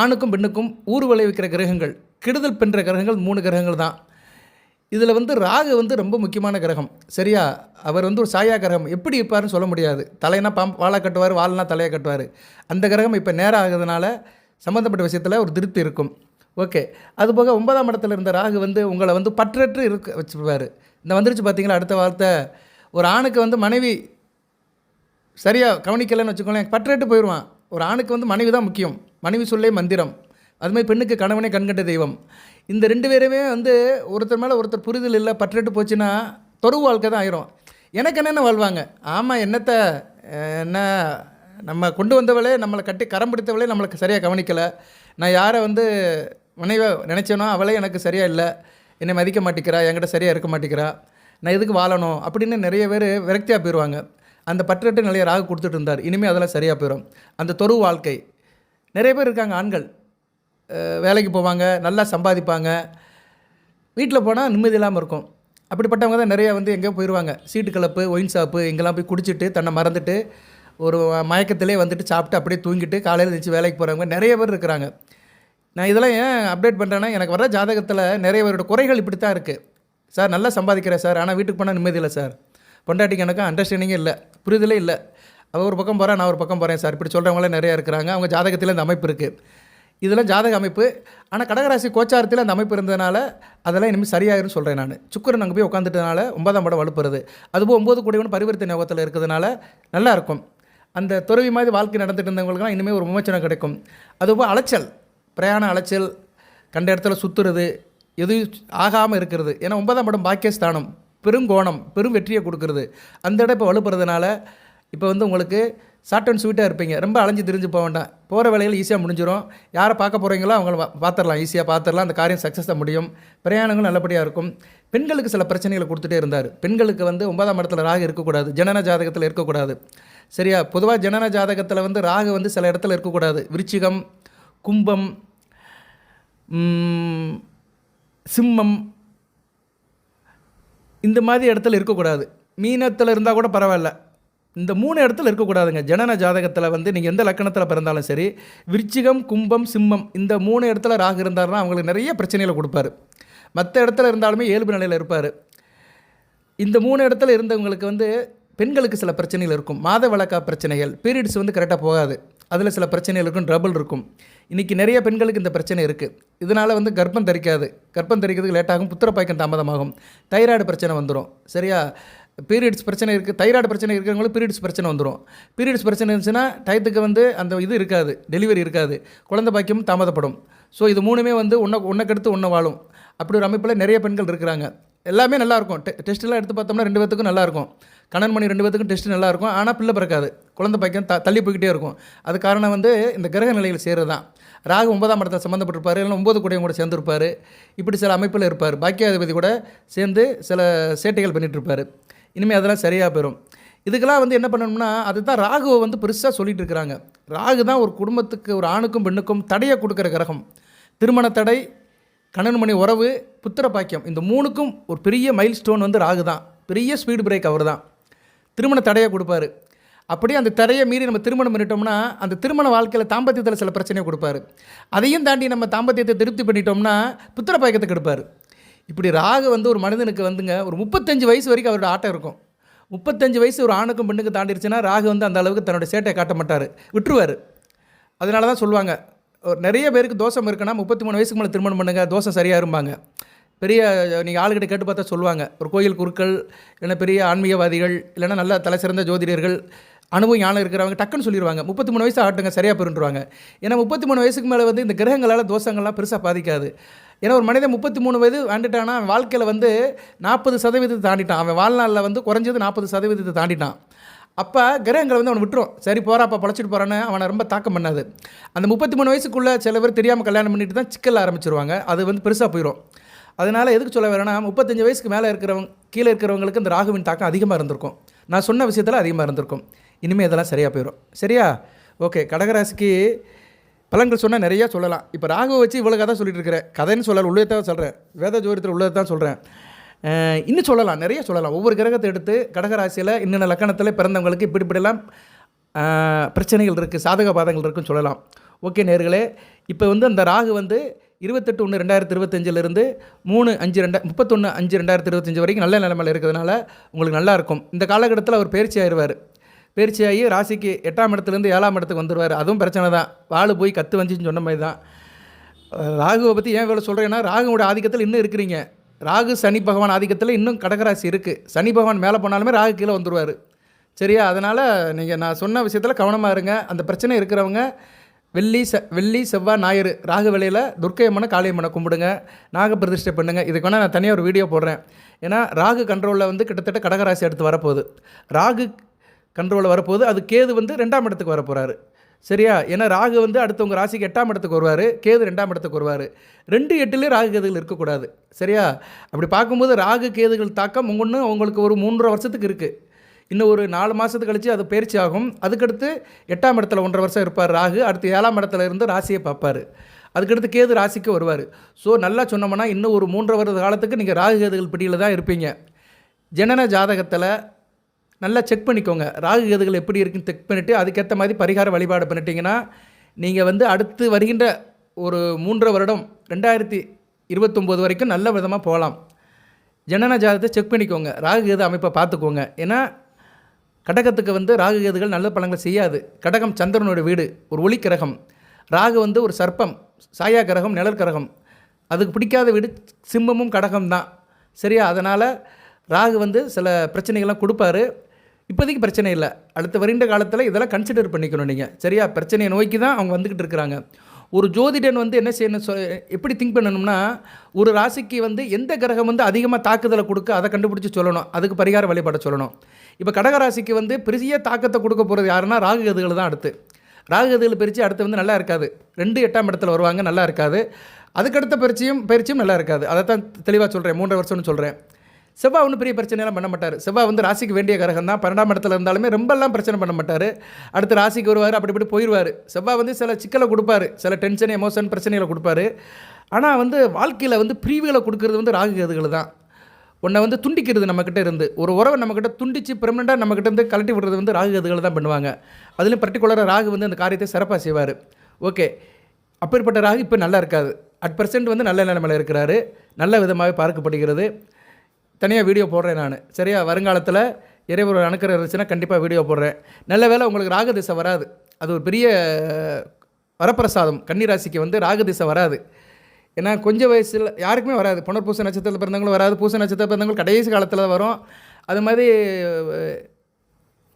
ஆணுக்கும் பெண்ணுக்கும் ஊறு விளைவிக்கிற கிரகங்கள், கெடுதல் பெண்ற கிரகங்கள் 3 கிரகங்கள் தான். இதில் வந்து ராகு வந்து ரொம்ப முக்கியமான கிரகம். சரியா? அவர் வந்து ஒரு சாயா கிரகம். எப்படி இருப்பாருன்னு சொல்ல முடியாது. தலைனா வாலை கட்டுவார், வால்னா தலையை கட்டுவார். அந்த கிரகம் இப்போ நேரம் ஆகுறதுனால சம்மந்தப்பட்ட விஷயத்தில் ஒரு திருப்தி இருக்கும். ஓகே. அதுபோக 9ஆம் இடத்துல இருந்த ராகு வந்து உங்களை வந்து பற்றற்று இருக்க வச்சுருவார். இந்த வந்துருச்சு பார்த்தீங்களா அடுத்த வார்த்தை. ஒரு ஆணுக்கு வந்து மனைவி சரியாக கவனிக்கலைன்னு வச்சுக்கோங்களேன், பற்றற்று போயிடுவான். ஒரு ஆணுக்கு வந்து மனைவி தான் முக்கியம். மனைவி சொல்லே மந்திரம். அதுமாதிரி பெண்ணுக்கு கணவனே கண்கண்ட தெய்வம். இந்த 2 பேருமே வந்து ஒருத்தர் மேலே ஒருத்தர் புரிதல் இல்லை, பற்றட்டு போச்சுன்னா தொடுவு வாழ்க்கை தான் ஆயிரும். எனக்கு என்னென்ன வாழ்வாங்க. ஆமாம், என்னத்தை என்ன நம்ம கொண்டு வந்தவளே, நம்மளை கட்டி கரம் பிடித்தவளே நம்மளுக்கு சரியாக கவனிக்கலை. நான் யாரை வந்து மனைவி நினச்சேனோ அவளே எனக்கு சரியாக இல்லை, என்னை மதிக்க மாட்டேங்கிறா, என்கிட்ட சரியாக இருக்க மாட்டேங்கிறா, நான் எதுக்கு வாழணும் அப்படின்னு நிறைய பேர் விரக்தியாக போயிடுவாங்க. அந்த பற்றட்டு நிலையை ராகு கொடுத்துட்டு இருந்தார். இனிமேல் அதெல்லாம் சரியாக போயிடும். அந்த தொடு வாழ்க்கை நிறைய பேர் இருக்காங்க. ஆண்கள் வேலைக்கு போவாங்க, நல்லா சம்பாதிப்பாங்க, வீட்டில் போனால் நிம்மதி இல்லாமல் இருக்கும். அப்படிப்பட்டவங்க தான் நிறையா வந்து எங்கேயோ போயிடுவாங்க. சீட்டு கிளப்பு, ஒயின் ஷாப்பு இங்கெல்லாம் போய் குடிச்சிட்டு தன்னை மறந்துட்டு ஒரு மயக்கத்திலே வந்துட்டு சாப்பிட்டு அப்படியே தூங்கிட்டு காலையில் எழுந்திரிச்சு வேலைக்கு போகிறவங்க நிறைய பேர் இருக்கிறாங்க. நான் இதெல்லாம் ஏன் அப்டேட் பண்ணுறேன்னா, எனக்கு வர ஜாதகத்தில் நிறைய பேரோட குறைகள் இப்படி தான் இருக்குது. சார் நல்லா சம்பாதிக்கிறேன் சார், ஆனால் வீட்டுக்கு போனால் நிம்மதி இல்லை சார், பொண்டாட்டிக்கு எனக்கு அண்டர்ஸ்டாண்டிங்கே இல்லை, புரிதலே இல்லை, அவள் ஒரு பக்கம் போகிறேன் நான் ஒரு பக்கம் போகிறேன் சார், இப்படி சொல்கிறவங்களாம் நிறையா இருக்கிறாங்க. அவங்க ஜாதகத்தில் இந்த அமைப்பு இருக்குது. இதெல்லாம் ஜாதக அமைப்பு. ஆனால் கடகராசி கோச்சாரத்தில் அந்த அமைப்பு இருந்ததுனால அதெல்லாம் இனிமேல் சரியாயிருன்னு சொல்கிறேன் நான். சுக்கிரன் அங்கே போய் உட்காந்துட்டதுனால 9ஆம் இடம் வலுப்புறது. அதுபோல் 9 கூடியவன் பரிவர்த்தனை யோகத்தில் இருக்கிறதுனால நல்லாயிருக்கும். அந்த துறவி மாதிரி வாழ்க்கை நடந்துட்டு இருந்தவங்களுக்குலாம் இனிமேல் ஒரு விமோச்சனம் கிடைக்கும். அதுபோல் அலைச்சல், பிரயாண அலைச்சல், கண்ட இடத்துல சுற்றுறது, எதுவும் ஆகாமல் இருக்கிறது. ஏன்னா 9ஆம் இடம் பாக்கியஸ்தானம், பெருங்கோணம், பெரும் வெற்றியை கொடுக்குறது. அந்த இடம் இப்போ வலுப்புறதுனால இப்போ வந்து உங்களுக்கு ஷார்ட் அண்ட் ஸ்வீட்டாக இருப்பீங்க. ரொம்ப அலைஞ்சு திரிஞ்சு போக வேண்டாம். போகிற வேலைகள் ஈஸியாக முடிஞ்சிடும். யாரை பார்க்க போகிறீங்களோ அவங்கள பார்த்துடலாம், ஈஸியாக பார்த்துடலாம். அந்த காரியம் சக்ஸஸாக முடியும். பிரயாணங்கள் நல்லபடியாக இருக்கும். பெண்களுக்கு சில பிரச்சனைகளை கொடுத்துட்டே இருந்தார். பெண்களுக்கு வந்து 9ஆம் இடத்துல ராகு இருக்கக்கூடாது, ஜனன ஜாதகத்தில் இருக்கக்கூடாது. சரியா? பொதுவாக ஜனன ஜாதகத்தில் வந்து ராகு வந்து சில இடத்துல இருக்கக்கூடாது. விருச்சிகம், கும்பம், சிம்மம் இந்த மாதிரி இடத்துல இருக்கக்கூடாது. மீனத்தில் இருந்தால் கூட பரவாயில்ல. இந்த 3 இடத்துல இருக்கக்கூடாதுங்க. ஜனன ஜாதகத்தில் வந்து நீங்கள் எந்த லக்கணத்தில் பிறந்தாலும் சரி, விருச்சிகம், கும்பம், சிம்மம் இந்த 3 இடத்துல ராகு இருந்தாருன்னா அவங்களுக்கு நிறைய பிரச்சனைகளை கொடுப்பாரு. மற்ற இடத்துல இருந்தாலுமே இயல்பு நிலையில் இருப்பார். இந்த 3 இடத்துல இருந்தவங்களுக்கு வந்து பெண்களுக்கு சில பிரச்சனைகள் இருக்கும். மாத விளக்கா பிரச்சனைகள், பீரியட்ஸ் வந்து கரெக்டாக போகாது, அதில் சில பிரச்சனைகள் இருக்கும், ட்ரபிள் இருக்கும். இன்றைக்கி நிறைய பெண்களுக்கு இந்த பிரச்சனை இருக்குது. இதனால் வந்து கர்ப்பம் தரிக்காது, கர்ப்பம் தரிக்கிறதுக்கு லேட்டாகும், புத்திரப்பாய்க்கம் தாமதமாகும், தைராய்டு பிரச்சனை வந்துடும். சரியா? பீரியட்ஸ் பிரச்சனை இருக்குது, தைராய்டு பிரச்சனை இருக்கிறவங்களுக்கு பீரியட்ஸ் பிரச்சனை வந்துடும். பீரியட்ஸ் பிரச்சனை இருந்துச்சுன்னா டயத்துக்கு வந்து அந்த இது இருக்காது, டெலிவரி இருக்காது, குழந்தை பாக்கியம் தாமதப்படும். ஸோ இது 3மே வந்து ஒன்றுக்கடுத்து ஒன்று வாழும். அப்படி ஒரு அமைப்பில் நிறைய பெண்கள் இருக்கிறாங்க. எல்லாமே நல்லாயிருக்கும். டெஸ்ட்டெல்லாம் எடுத்து பார்த்தோம்னா 2 பேத்துக்கும் நல்லாயிருக்கும். கணவன் மணி 2 பேத்துக்கும் டெஸ்ட்டு நல்லாயிருக்கும். ஆனால் பிள்ளை பிறக்காது, குழந்தை பாக்கியம் தள்ளி போய்கிட்டே இருக்கும். அது காரணம் வந்து இந்த கிரக நிலையில் சேருது தான். ராகு 9ஆம் இடத்துல சம்மந்தப்பட்டிருப்பார், இல்லைன்னா 9 கூடையும் கூட சேர்ந்துருப்பார். இப்படி சில அமைப்பில் இருப்பார். பாக்கியாதிபதி கூட சேர்ந்து சில சேட்டைகள் பண்ணிகிட்ருப்பார். இனிமேல் அதெல்லாம் சரியாக போயிடும். இதுக்கெல்லாம் வந்து என்ன பண்ணணும்னா, அதுதான் ராகுவை வந்து பெருசாக சொல்லிகிட்டு இருக்கிறாங்க. ராகு தான் ஒரு குடும்பத்துக்கு, ஒரு ஆணுக்கும் பெண்ணுக்கும் தடையை கொடுக்குற கிரகம். திருமண தடை, கணவன் மணி உறவு, புத்திர பாக்கியம், இந்த 3க்கும் ஒரு பெரிய மைல் ஸ்டோன் வந்து ராகு தான். பெரிய ஸ்பீடு பிரேக் அவர் தான். திருமண தடையை கொடுப்பாரு. அப்படியே அந்த தடையை மீறி நம்ம திருமணம் பண்ணிட்டோம்னா அந்த திருமண வாழ்க்கையில் தாம்பத்தியத்தில் சில பிரச்சனையை கொடுப்பாரு. அதையும் தாண்டி நம்ம தாம்பத்தியத்தை திருப்தி பண்ணிட்டோம்னா புத்திர பாக்கியத்தை கெடுப்பார். இப்படி ராகு வந்து ஒரு மனிதனுக்கு வந்துங்க ஒரு 35 வயசு வரைக்கும் அவரோட ஆட்டம் இருக்கும். 35 வயசு ஒரு ஆணுக்கும் பெண்ணுக்கு தாண்டிடுச்சுன்னா ராகு வந்து அந்த அளவுக்கு தன்னோட சேட்டையை காட்ட மாட்டார், விட்டுருவார். அதனால தான் சொல்லுவாங்க, நிறைய பேருக்கு தோஷம் இருக்குன்னா 33 வயசுக்கு மேலே திருமணம் பண்ணுங்கள், தோஷம் சரியாக இருப்பாங்க. பெரிய நீங்கள் ஆளுகிட்ட கேட்டு பார்த்தா சொல்லுவாங்க. ஒரு கோயில் குருக்கள், இல்லைன்னா பெரிய ஆன்மீகவாதிகள், இல்லைன்னா நல்ல தலை சிறந்த ஜோதிடர்கள், அனுபவம் ஞானம் இருக்கிறவங்க டக்குன்னு சொல்லிடுவாங்க 33 வயசு ஆட்டுங்க சரியாக பெருன்றுவாங்க. ஏன்னா 33 வயசுக்கு மேலே வந்து இந்த கிரகங்களால் தோஷங்கள்லாம் பெருசாக பாதிக்காது. ஏன்னா ஒரு மனிதன் 33 வயது வந்துட்டான்னா அவன் வாழ்க்கையில் வந்து 40% தாண்டிட்டான். அவன் வாழ்நாளில் வந்து குறைஞ்சது 40% தாண்டிட்டான். அப்போ கிரகங்கள் வந்து அவனை விட்டுரும். சரி போகிறாப்பா பழச்சிட்டு போகிறான்னு அவனை ரொம்ப தாக்கம் பண்ணாது. அந்த 33 வயசுக்குள்ளே சில பேர் தெரியாமல் கல்யாணம் பண்ணிட்டு தான் சிக்கல் ஆரம்பிச்சிருவாங்க. அது வந்து பெருசாக போயிடும். அதனால் எதுக்கு சொல்ல வரேன்னா 35 வயசுக்கு மேலே இருக்கிறவங்க, கீழே இருக்கிறவங்களுக்கு இந்த ராகுவின் தாக்கம் அதிகமாக இருந்திருக்கும். நான் சொன்ன விஷயத்தில் அதிகமாக இருந்திருக்கும். இனிமேல் இதெல்லாம் சரியாக போயிடும். சரியா? ஓகே. கடகராசிக்கு பலன்கள் சொன்னால் நிறையா சொல்லலாம். இப்போ ராகுவை வச்சு இவ்வளோ கதை சொல்லிட்டு இருக்கிறேன். கதைன்னு சொல்லலாம், உள்ளதான் சொல்கிறேன், வேத ஜோதிடத்தில் உள்ளதை தான் சொல்கிறேன். இன்னும் சொல்லலாம், நிறைய சொல்லலாம். ஒவ்வொரு கிரகத்தை எடுத்து கடகராசியில் இன்னென்ன லக்கணத்தில் பிறந்தவங்களுக்கு இப்படிலாம் பிரச்சனைகள் இருக்குது, சாதக பாதங்கள் இருக்குன்னு சொல்லலாம். ஓகே நேயர்களே, இப்போ வந்து அந்த ராகு வந்து 28/1/2025 31/5/2025 வரைக்கும் நல்ல நிலைமையில் இருக்கிறதுனால உங்களுக்கு நல்லாயிருக்கும். இந்த காலகட்டத்தில் அவர் பயிற்சி ஆயிடுவார். பயிற்சியாகி ராசிக்கு 8ஆம் இடத்துலேருந்து 7ஆம் இடத்துக்கு வந்துடுவார். அதுவும் பிரச்சனை தான். வாள் போய் கற்று வந்துச்சுன்னு சொன்ன மாதிரி தான். ராகுவை பற்றி ஏன் இவ்வளோ சொல்கிறேன்னா, ராகுவோட ஆதிக்கத்தில் இன்னும் இருக்கிறீங்க. ராகு சனி பகவான் ஆதிக்கத்தில் இன்னும் கடகராசி இருக்குது. சனி பகவான் மேலே போனாலுமே ராகு கீழே வந்துடுவார். சரியா? அதனால் நீங்கள் நான் சொன்ன விஷயத்தில் கவனமாக இருங்க. அந்த பிரச்சனை இருக்கிறவங்க வெள்ளி செவ்வாய் ஞாயிறு ராகு வேளையில் துர்க்கை அம்மனை காளி அம்மனை கும்பிடுங்க, நாக பிரதிஷ்டை பண்ணுங்கள். இதுக்கு வேணால் நான் தனியாக ஒரு வீடியோ போடுறேன். ஏன்னா ராகு கண்ட்ரோலில் வந்து கிட்டத்தட்ட கடகராசி அடுத்து வரப்போகுது. ராகு கண்ட்ரோலில் வரப்போகுது. அது கேது வந்து 2ஆம் இடத்துக்கு வரப்போகிறாரு. சரியா? ஏன்னா ராகு வந்து அடுத்து உங்கள் ராசிக்கு 8ஆம் இடத்துக்கு வருவார், கேது 2ஆம் இடத்துக்கு வருவார். 2 8லேயே ராகு கேதுகள் இருக்கக்கூடாது. சரியா? அப்படி பார்க்கும்போது ராகு கேதுகள் தாக்கம் உங்களுக்கு ஒரு 3.5 வருஷத்துக்கு இருக்குது. இன்னும் ஒரு 4 மாதத்துக்கு கழித்து அது பயிற்சி ஆகும். அதுக்கடுத்து 8ஆம் இடத்துல 1.5 வருஷம் இருப்பார் ராகு. அடுத்து 7ஆம் இடத்துல இருந்து ராசியை பார்ப்பார். அதுக்கடுத்து கேது ராசிக்கு வருவார். ஸோ நல்லா சொன்னோம்னா இன்னும் ஒரு 3.5 வருட காலத்துக்கு நீங்கள் ராகு கேதுகள் பிடியில் தான் இருப்பீங்க. ஜனன ஜாதகத்தில் நல்லா செக் பண்ணிக்கோங்க. ராகு கேதுகள் எப்படி இருக்குன்னு செக் பண்ணிவிட்டு அதுக்கேற்ற மாதிரி பரிகார வழிபாடு பண்ணிட்டீங்கன்னா நீங்கள் வந்து அடுத்து வருகின்ற ஒரு 3.5 வருடம் 2029 வரைக்கும் நல்ல விதமாக போகலாம். ஜனன ஜாதகத்தை செக் பண்ணிக்கோங்க. ராகு கேது அமைப்பை பார்த்துக்கோங்க. ஏன்னா கடகத்துக்கு வந்து ராகு கேதுகள் நல்ல பலன்களை செய்யாது. கடகம் சந்திரனோட வீடு, ஒரு ஒளி கிரகம். ராகு வந்து ஒரு சர்ப்பம், சாயா கிரகம், நிழல் கிரகம். அதுக்கு பிடிக்காத வீடு சிம்மமும் கடகம் தான். சரியா? அதனால் ராகு வந்து சில பிரச்சனைகள்லாம் கொடுப்பாரு. இப்போதைக்கு பிரச்சனை இல்லை. அடுத்த வருகின்ற காலத்தில் இதெல்லாம் கன்சிடர் பண்ணிக்கணும் நீங்கள். சரியா? பிரச்சனையை நோக்கி தான் அவங்க வந்துக்கிட்டு இருக்கிறாங்க. ஒரு ஜோதிடன் வந்து என்ன செய்யணும், எப்படி திங்க் பண்ணணும்னா, ஒரு ராசிக்கு வந்து எந்த கிரகம் வந்து அதிகமாக தாக்குதலை கொடுக்க அதை கண்டுபிடிச்சி சொல்லணும். அதுக்கு பரிகார வழிபாட சொல்லணும். இப்போ கடகராசிக்கு வந்து பெரிய தாக்கத்தை கொடுக்க போகிறது யாருன்னா ராகு கேதுகள் தான். அடுத்து ராகு கேதுகள் பயிற்சி அடுத்து வந்து நல்லா இருக்காது. 2 8ஆம் இடத்துல வருவாங்க, நல்லா இருக்காது. அதுக்கடுத்த பயிற்சியும் நல்லா இருக்காது. அதை தான் தெளிவாக சொல்கிறேன். 3.5 வருஷம்னு சொல்கிறேன். செவ்வாய் ஒன்றும் பெரிய பிரச்சனையெல்லாம் பண்ண மாட்டார். செவ்வாய் வந்து ராசிக்கு வேண்டிய கிரகம் தான். 12ஆம் இடத்துல இருந்தாலுமே ரொம்பலாம் பிரச்சனை பண்ண மாட்டார். அடுத்து ராசிக்கு வருவார், அப்படி இப்படி போயிடுவார். செவ்வாய் வந்து சில சிக்கலை கொடுப்பாரு, சில டென்ஷன், எமோஷன், பிரச்சனைகளை கொடுப்பாரு. ஆனால் வந்து வாழ்க்கையில் வந்து பிரிவுகளை கொடுக்கறது வந்து ராகு கேதுகள் தான். உன்னை வந்து துண்டிக்கிறது நம்மக்கிட்ட இருந்து, ஒரு உறவை நம்மக்கிட்ட துண்டித்து பெர்மனெண்ட்டாக நம்மக்கிட்ட இருந்து கலட்டி விடுறது வந்து ராகு கேதுகள் தான் பண்ணுவாங்க. அதுலேயும் பர்டிகுலராக ராகு வந்து அந்த காரியத்தை சிறப்பாக செய்வார். ஓகே, அப்பேற்பட்ட ராகு இப்போ நல்லா இருக்காது. அட் பர்சன்ட் வந்து நல்ல நிலைமையில் இருக்கிறாரு. நல்ல விதமாகவே பார்க்கப்படுகிறது. தனியாக வீடியோ போடுறேன் நான். சரியா? வருங்காலத்தில் இறைவரோட அனுக்கிரகம் இருந்துச்சுன்னா கண்டிப்பாக வீடியோ போடுறேன். நல்ல வேளை உங்களுக்கு ராகு திசை வராது. அது ஒரு பெரிய வரப்பிரசாதம். கன்னிராசிக்கு வந்து ராகு திசை வராது. ஏன்னா கொஞ்சம் வயசில் யாருக்குமே வராது. புனர்பூச நட்சத்திரத்தில் பிறந்தவங்களும் வராது. பூச நட்சத்திரத்தில் பிறந்தவங்களும் கடைசி காலத்தில் வரும். அது மாதிரி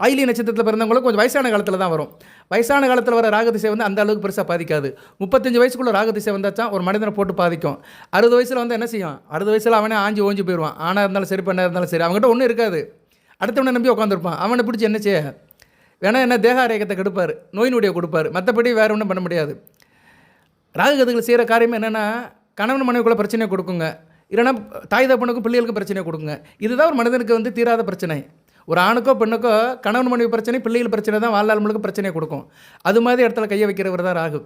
ஆயிலி நட்சத்திரத்தில் பிறந்தவங்களும் கொஞ்சம் வயசான காலத்தில் தான் வரும். வயசான காலத்தில் வர ராகு திசை வந்து அந்த அளவுக்கு பெருசாக பாதிக்காது. 35 வயசுக்குள்ளே ராகு திசை வந்தாச்சான் ஒரு மனிதனை போட்டு பாதிக்கும். 60 வயசில் வந்து என்ன செய்யும்? 60 வயசில் அவனே ஆஞ்சி ஓஞ்சி போயிடுவான். ஆணாக இருந்தாலும் சரி, பெண்ணாக இருந்தாலும் சரி. அவங்ககிட்ட ஒன்றும் இருக்காது. அடுத்தவனை நம்பி உட்காந்துருப்பான். அவனை பிடிச்சி என்ன செய்ய வேணா, என்ன தேக ஆரோக்கியத்தை கெடுப்பார், நோய் நொடியை கொடுப்பார். மற்றபடி வேறு ஒன்றும் பண்ண முடியாது. ராகு கேதுகள் செய்கிற காரியமே என்னென்னா, கணவன் மனைவிக்குள்ளே பிரச்சனையை கொடுக்குங்க. இல்லைனா தாய் தகப்பனுக்கும் பிள்ளைகளுக்கும் பிரச்சனையை கொடுக்குங்க. இதுதான் ஒரு மனிதனுக்கு வந்து தீராத பிரச்சனை. ஒரு ஆணுக்கோ பெண்ணுக்கோ கணவன் மனைவி பிரச்சனை, பிள்ளைகள் பிரச்சனை தான் வாழ்நாள் முழுக்க பிரச்சனையை கொடுக்கும். அது மாதிரி இடத்துல கையை வைக்கிறவர் தான் ராகு.